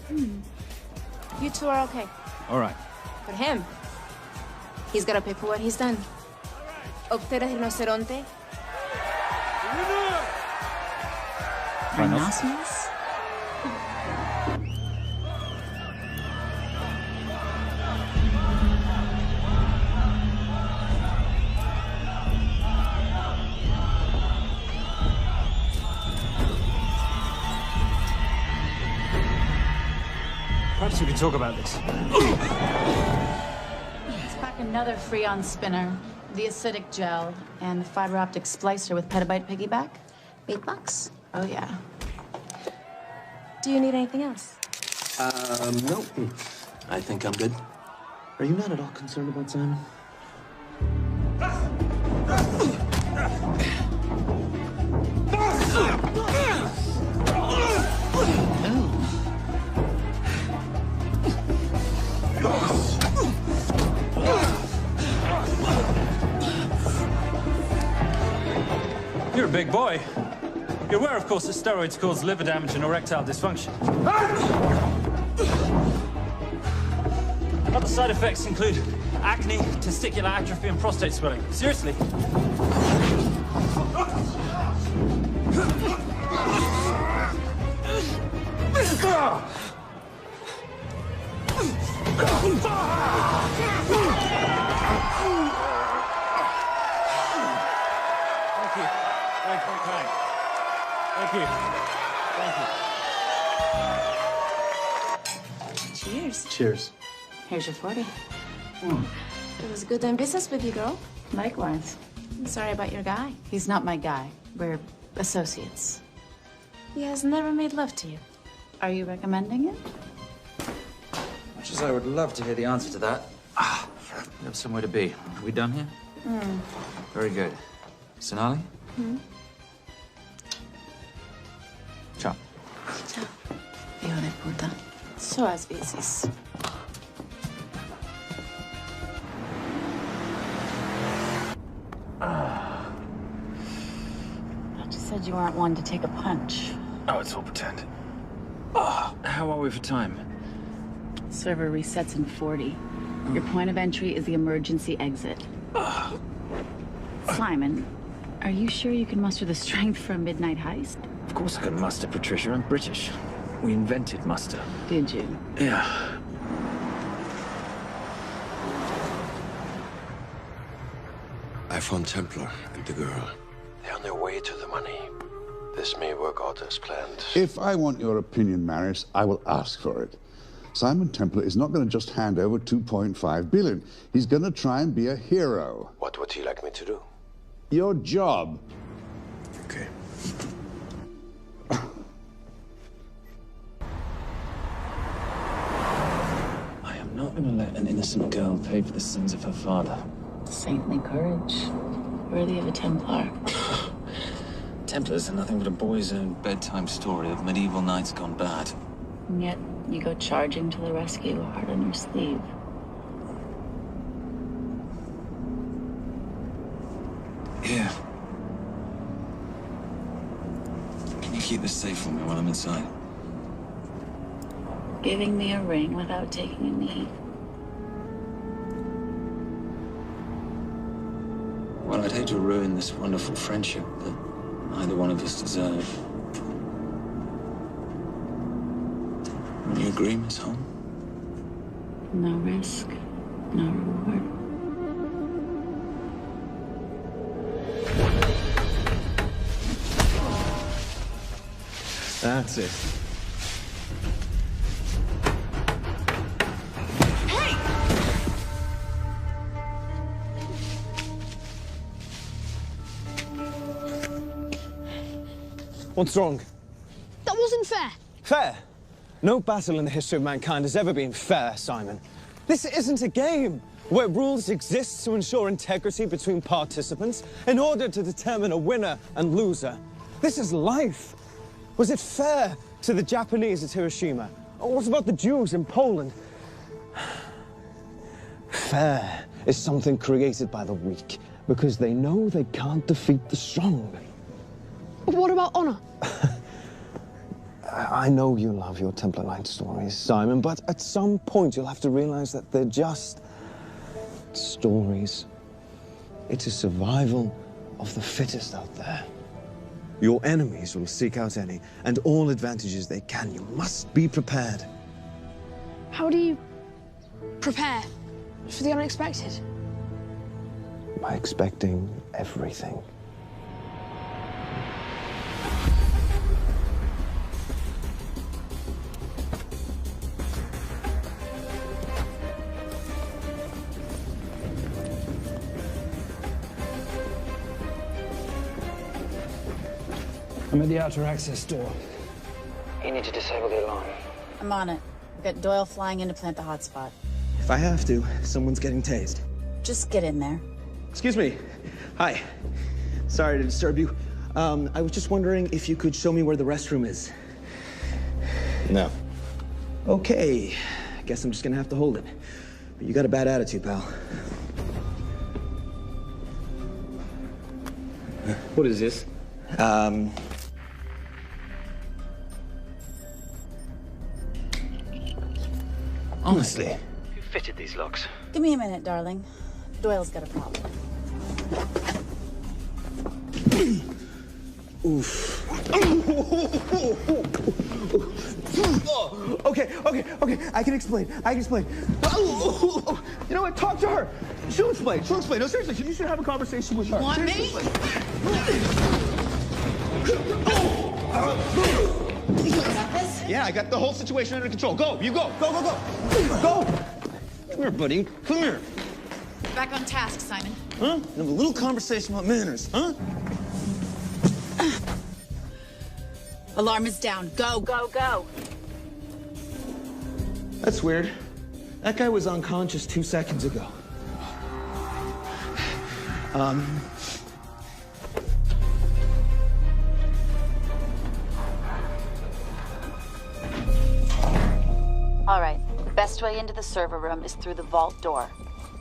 You two are okay. All right. But him, he's gotta pay for what he's done. Obter el rinoceronte. Rhinoceros? Perhaps we can talk about this. Let's pack another Freon spinner, the acidic gel, and the fiber optic splicer with petabyte piggyback. $8. Oh, yeah. Do you need anything else? No. I think I'm good. Are you not at all concerned about Simon? You're a big boy. You're aware, of course, that steroids cause liver damage and erectile dysfunction. Other side effects include acne, testicular atrophy, and prostate swelling. Seriously. Thank you. Cheers. Cheers. Here's your 40. It was good doing business with you, girl. Likewise. I'm sorry about your guy. He's not my guy. We're associates. He has never made love to you. Are you recommending it? Much as I would love to hear the answer to that, we have somewhere to be. Are we done here? Very good. Sonali? Ciao. Ciao. Hijo de puta. So as veces. You said you weren't one to take a punch. Oh, it's all pretend. How are we for time? Server resets in 40. Your point of entry is the emergency exit. Simon, are you sure you can muster the strength for a midnight heist? Of course I can muster, Patricia. I'm British. We invented muster. Did you? Yeah. I found Templar and the girl. They're on their way to the money. This may work out as planned. If I want your opinion, Maris, I will ask for it. Simon Templar is not going to just hand over 2.5 billion. He's going to try and be a hero. What would he like me to do? Your job. Okay. I am not going to let an innocent girl pay for the sins of her father. Saintly courage. Worthy of a Templar. Templars are nothing but a boy's own bedtime story of medieval knights gone bad. And yet, you go charging to the rescue, heart on your sleeve. Yeah. Can you keep this safe for me while I'm inside? Giving me a ring without taking a knee. Well, I'd hate to ruin this wonderful friendship that neither one of us deserve. Will you agree, Miss Holm? No risk, no reward. That's it. What's wrong? That wasn't fair. Fair? No battle in the history of mankind has ever been fair, Simon. This isn't a game where rules exist to ensure integrity between participants in order to determine a winner and loser. This is life. Was it fair to the Japanese at Hiroshima? Or what about the Jews in Poland? Fair is something created by the weak because they know they can't defeat the strong. But what about honor? I know you love your Templar Knight stories, Simon, but at some point you'll have to realize that they're just stories. It's a survival of the fittest out there. Your enemies will seek out any and all advantages they can. You must be prepared. How do you prepare for the unexpected? By expecting everything. I'm at the outer access door. You need to disable the alarm. I'm on it. We've got Doyle flying in to plant the hotspot. If I have to, someone's getting tased. Just get in there. Excuse me. Hi. Sorry to disturb you. I was just wondering if you could show me where the restroom is. No. Okay. Guess I'm just gonna have to hold it. But you got a bad attitude, pal. What is this? Honestly. Who fitted these locks? Give me a minute, darling. Doyle's got a problem. Oof. Okay. I can explain. You know what? Talk to her. She'll explain. No, seriously, you should have a conversation with her. Want me? Yeah, I got the whole situation under control. Go, you go. Go. Come here, buddy. Come here. Back on task, Simon. Huh? Have a little conversation about manners, huh? Alarm is down. Go. That's weird. That guy was unconscious 2 seconds ago. All right. The best way into the server room is through the vault door.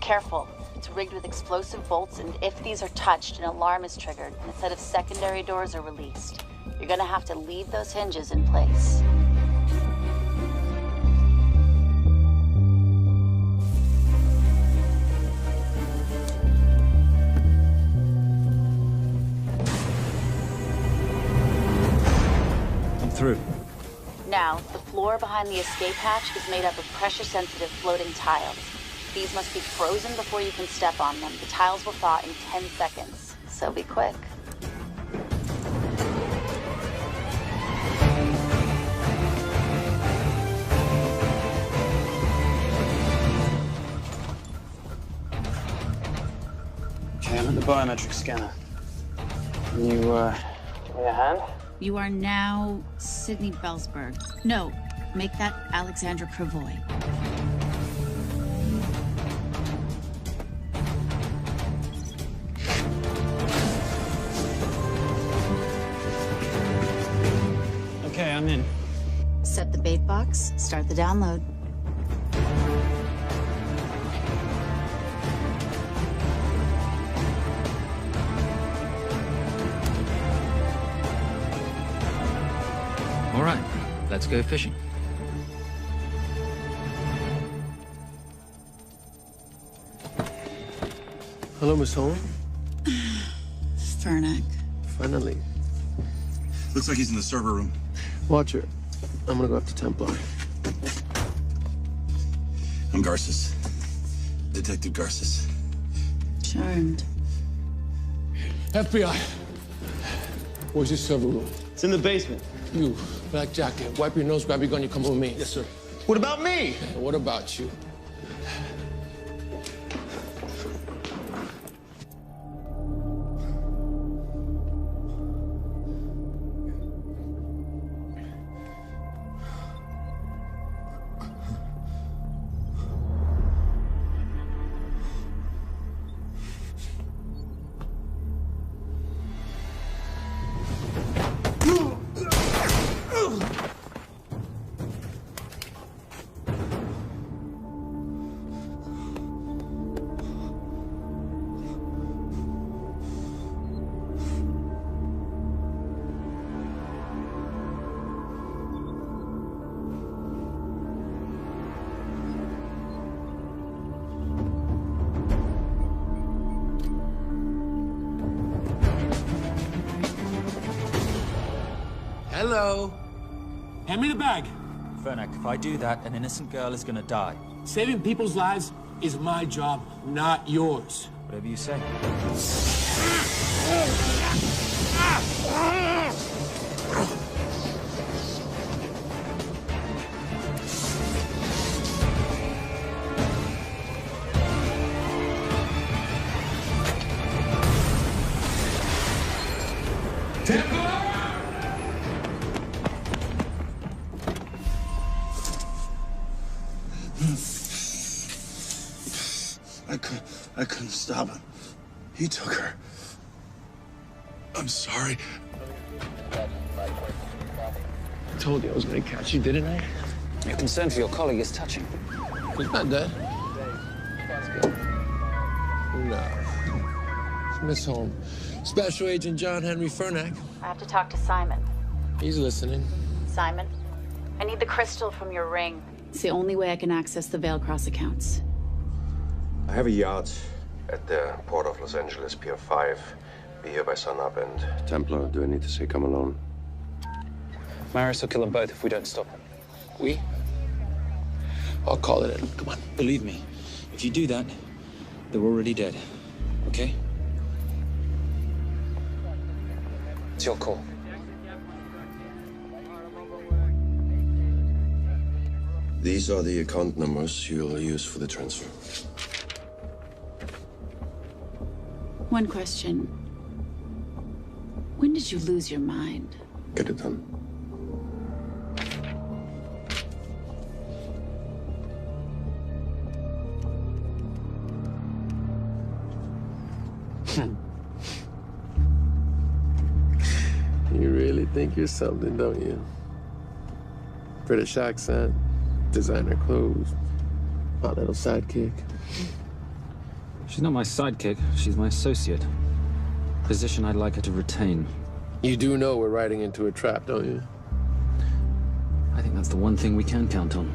Careful. It's rigged with explosive bolts, and if these are touched, an alarm is triggered, and a set of secondary doors are released. You're gonna have to leave those hinges in place. I'm through. Now, the floor behind the escape hatch is made up of pressure-sensitive floating tiles. These must be frozen before you can step on them. The tiles will thaw in 10 seconds, so be quick. Okay, I'm at the biometric scanner. Can you, give me a hand? You are now Sydney Bellsberg. No, make that Alexandra Cravoy. Okay, I'm in. Set the bait box, start the download. All right, let's go fishing. Hello, Miss Holm. Fernack. Finally. Looks like he's in the server room. Watcher, I'm gonna go up to Templar. I'm Garces. Detective Garces. Charmed. FBI. Where's your server room? It's in the basement. You, black jacket, wipe your nose, grab your gun, you come with me. Yes, sir. What about me? And what about you? Hello. Hand me the bag. Fernack, if I do that, an innocent girl is gonna die. Saving people's lives is my job, not yours. Whatever you say. I couldn't stop him. He took her. I'm sorry. I told you I was gonna catch you, didn't I? Your concern for your colleague is touching. He's not dead. No. It's Miss Holmes. Special Agent John Henry Fernack. I have to talk to Simon. He's listening. Simon, I need the crystal from your ring. It's the only way I can access the Veilcross accounts. I have a yacht at the port of Los Angeles, Pier 5. Be here by sunup, and Templar, do I need to say come alone? Maris will kill them both if we don't stop him. We? I'll call it in. Come on. Believe me, if you do that, they're already dead. Okay? It's your call. These are the account numbers you'll use for the transfer. One question. When did you lose your mind? Get it done. You really think you're something, don't you? British accent, designer clothes, my little sidekick. She's not my sidekick. She's my associate. Position I'd like her to retain. You do know we're riding into a trap, don't you? I think that's the one thing we can count on.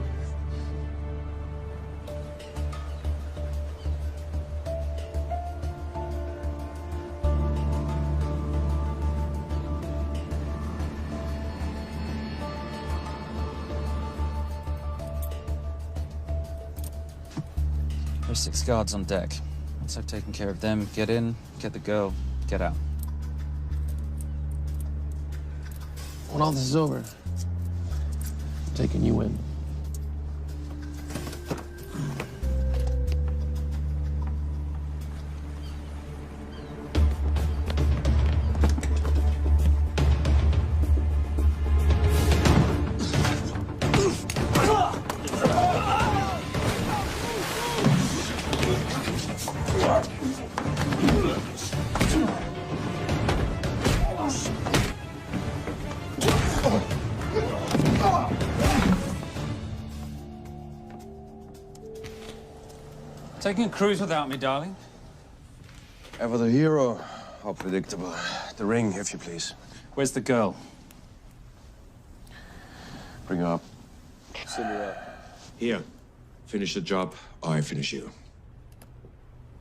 There's 6 guards on deck. Once I've taken care of them, get in, get the girl, get out. When all this is over, I'm taking you in. Taking a cruise without me, darling? Ever the hero? How predictable. The ring, if you please. Where's the girl? Bring her up. Send her up. Here. Finish the job, or I finish you.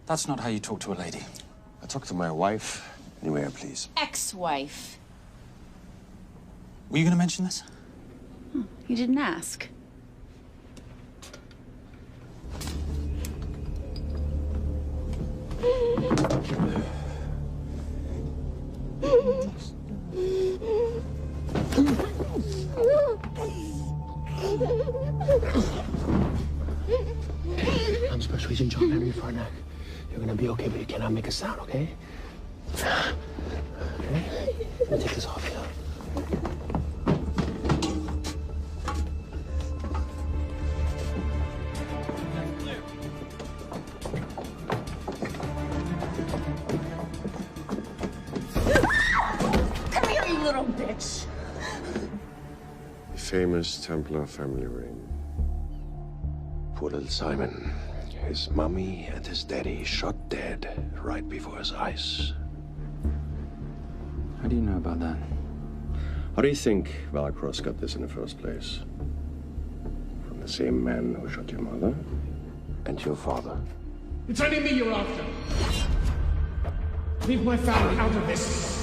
That's not how you talk to a lady. I talk to my wife anywhere, please. Ex-wife. Were you going to mention this? You didn't ask. I'm Special Agent John Henry Fernack. You're gonna be okay, but you cannot make a sound, okay? Okay? Let me take this off you. Come here, you little bitch. Famous Templar family ring. Poor little Simon. His mommy and his daddy shot dead right before his eyes. How do you know about that? How do you think Veilcross got this in the first place? From the same man who shot your mother and your father. It's only me you're after. Leave my family out of this.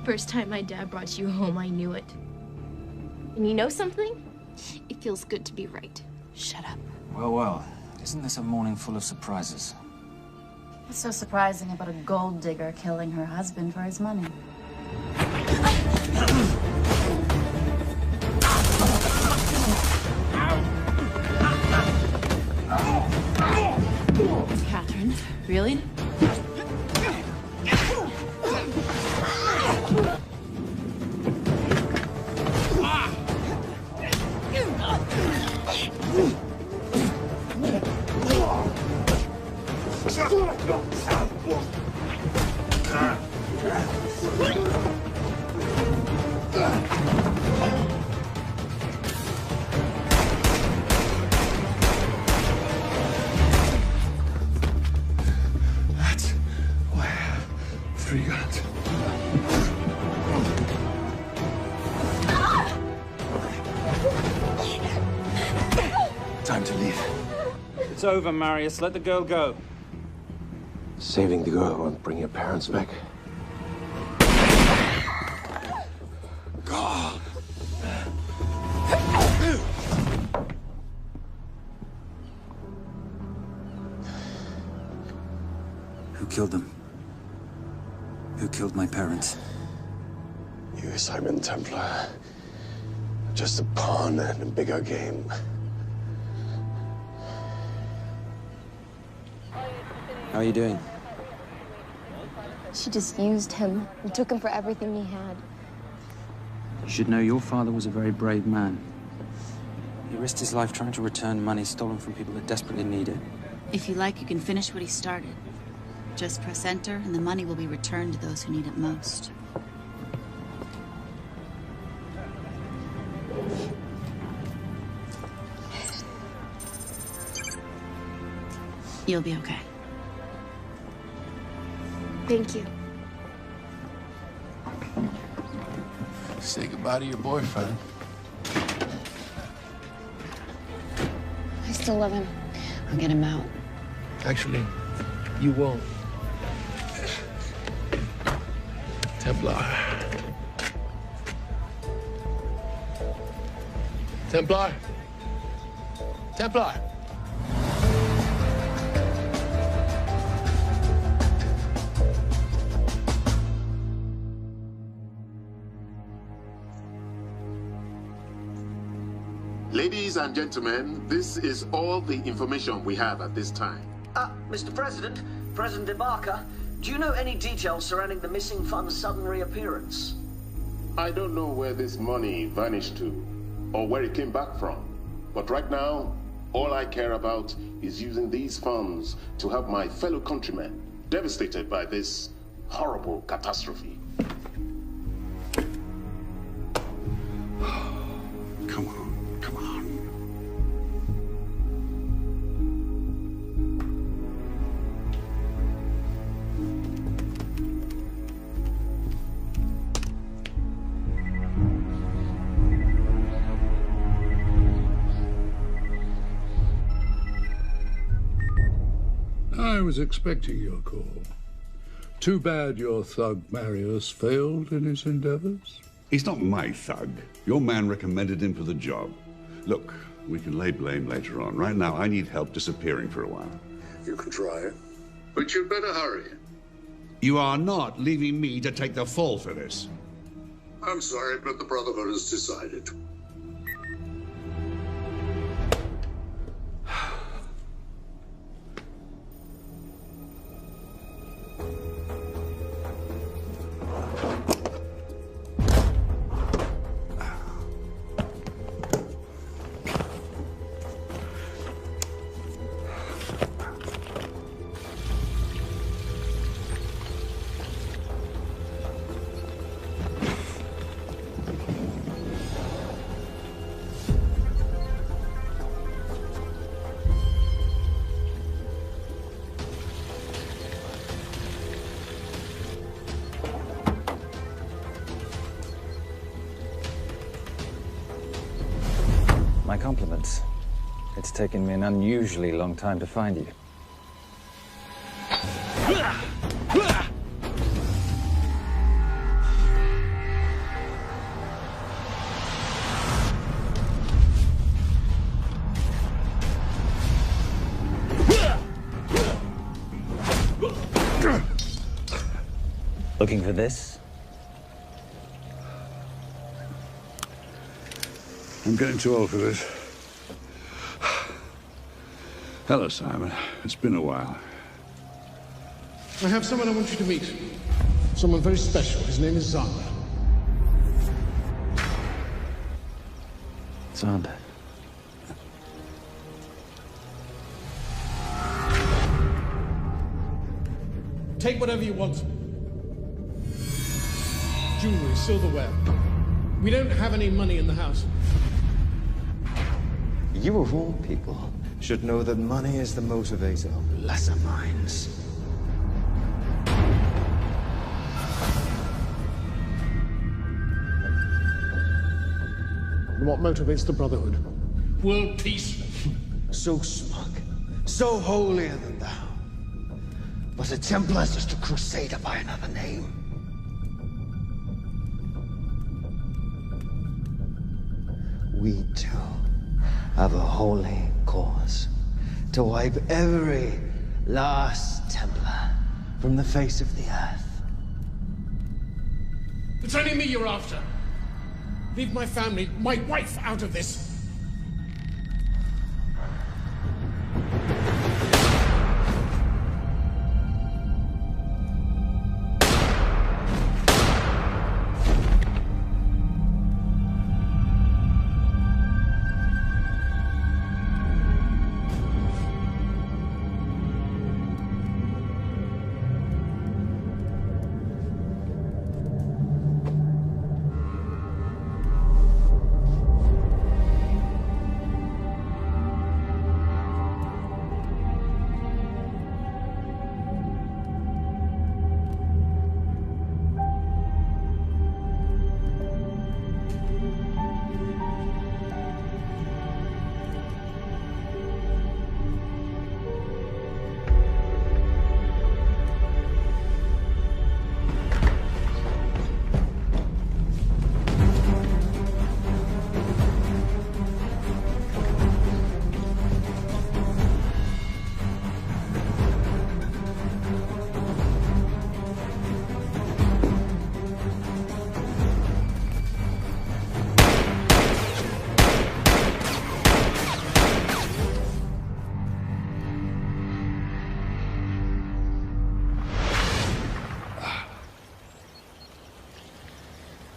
First time my dad brought you home, I knew it. And you know something? It feels good to be right. Shut up. Well, well. Isn't this a morning full of surprises? What's so surprising about a gold digger killing her husband for his money? Catherine, really? That's why I have 3 guns. Time to leave. It's over, Marius. Let the girl go. Saving the girl won't bring your parents back. God. Who killed them? Who killed my parents? You, Simon Templar. Just a pawn in a bigger game. How are you doing? She just used him and took him for everything he had. You should know your father was a very brave man. He risked his life trying to return money stolen from people that desperately need it. If you like, you can finish what he started. Just press enter, and the money will be returned to those who need it most. You'll be okay. Thank you. Say goodbye to your boyfriend. I still love him. I'll get him out. Actually, you won't. Templar. Templar. Templar. Ladies and gentlemen, this is all the information we have at this time. Mr. President, President Ibaka, do you know any details surrounding the missing fund's sudden reappearance? I don't know where this money vanished to, or where it came back from. But right now, all I care about is using these funds to help my fellow countrymen devastated by this horrible catastrophe. Come on, come on. I was expecting your call. Too bad your thug Marius failed in his endeavors. He's not my thug. Your man recommended him for the job. Look, we can lay blame later on. Right now, I need help disappearing for a while. You can try it, but you'd better hurry. You are not leaving me to take the fall for this. I'm sorry, but the Brotherhood has decided. My compliments. It's taken me an unusually long time to find you. Looking for this? I'm getting too old for this. Hello, Simon. It's been a while. I have someone I want you to meet. Someone very special. His name is Zander. Zander. Take whatever you want. Jewelry, silverware. We don't have any money in the house. You of all people should know that money is the motivator of lesser minds. What motivates the Brotherhood? World peace. So smug, so holier than thou. But the Templars just a crusader by another name. We too have a holy cause to wipe every last Templar from the face of the earth. It's only me you're after. Leave my family, my wife, out of this.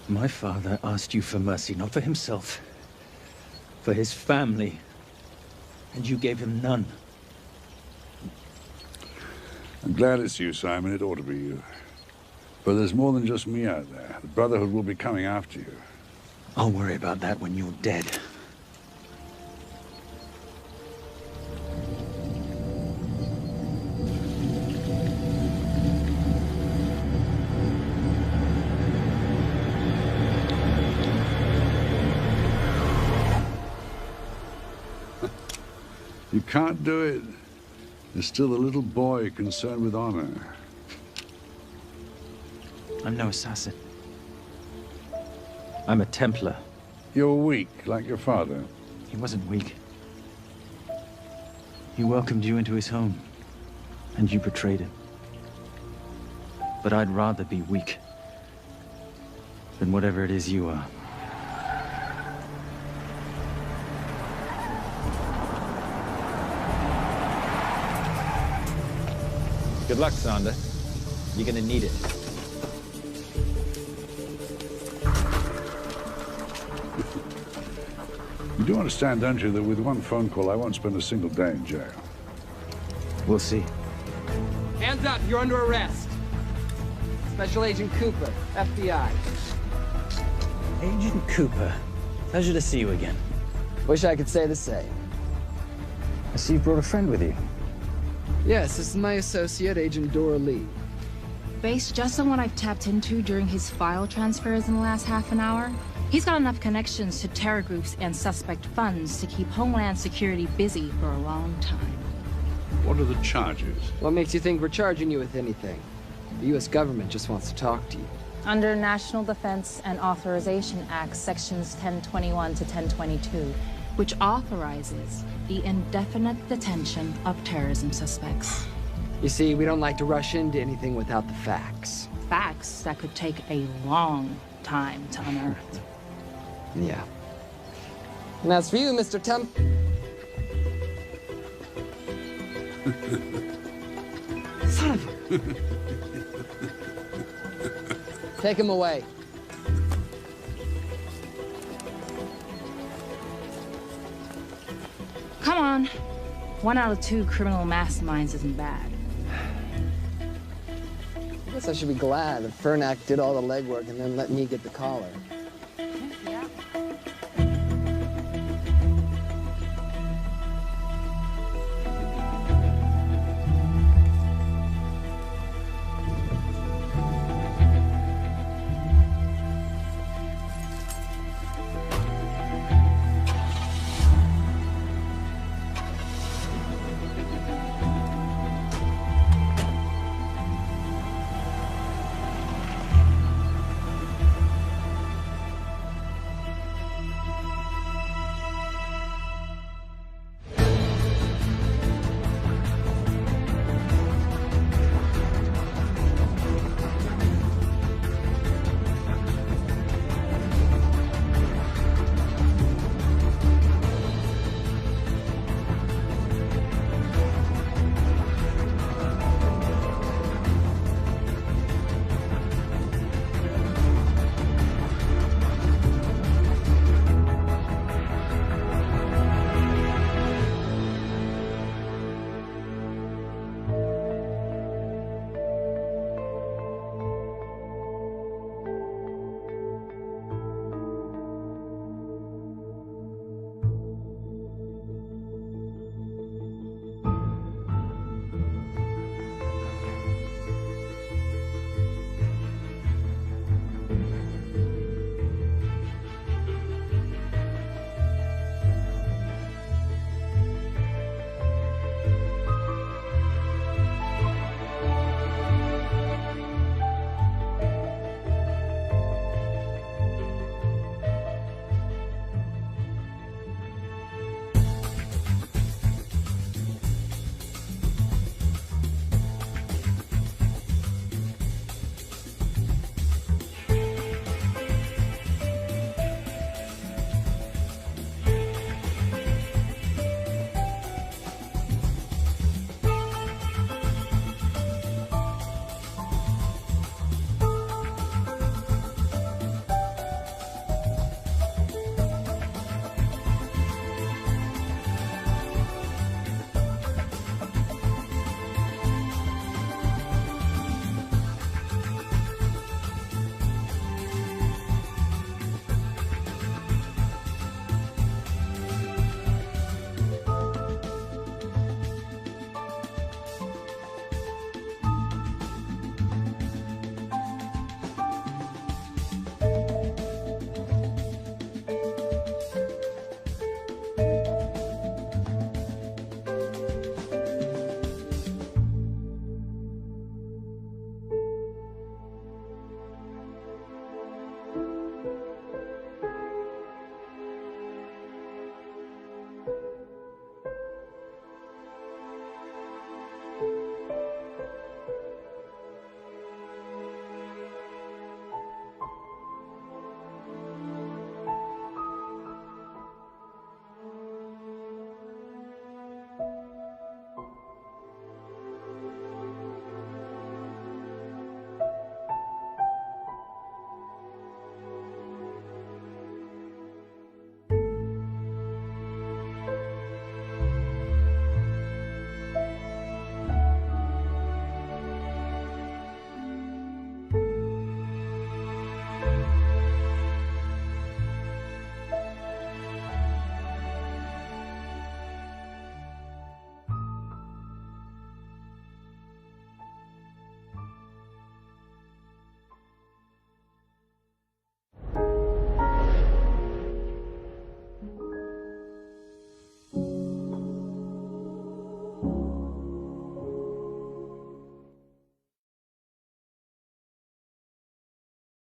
My father asked you for mercy, not for himself, for his family, and you gave him none. I'm glad it's you, Simon. It ought to be you. But there's more than just me out there. The Brotherhood will be coming after you. I'll worry about that when you're dead. You can't do it. There's still a little boy concerned with honor. I'm no assassin. I'm a Templar. You're weak, like your father. He wasn't weak. He welcomed you into his home, and you betrayed him. But I'd rather be weak than whatever it is you are. Good luck, Sander. You're gonna need it. You do understand, don't you, that with one phone call, I won't spend a single day in jail. We'll see. Hands up, you're under arrest. Special Agent Cooper, FBI. Agent Cooper, pleasure to see you again. Wish I could say the same. I see you brought a friend with you. Yes, this is my associate, Agent Dora Lee. Based just on what I've tapped into during his file transfers in the last half an hour, he's got enough connections to terror groups and suspect funds to keep Homeland Security busy for a long time. What are the charges? What makes you think we're charging you with anything? The U.S. government just wants to talk to you. Under National Defense and Authorization Act, Sections 1021 to 1022, which authorizes the indefinite detention of terrorism suspects. You see, we don't like to rush into anything without the facts. Facts that could take a long time to unearth. Yeah. And as for you, Mr. Temp... Son of a... Take him away. Come on. 1 out of 2 criminal masterminds isn't bad. Guess I should be glad that Fernak did all the legwork and then let me get the collar.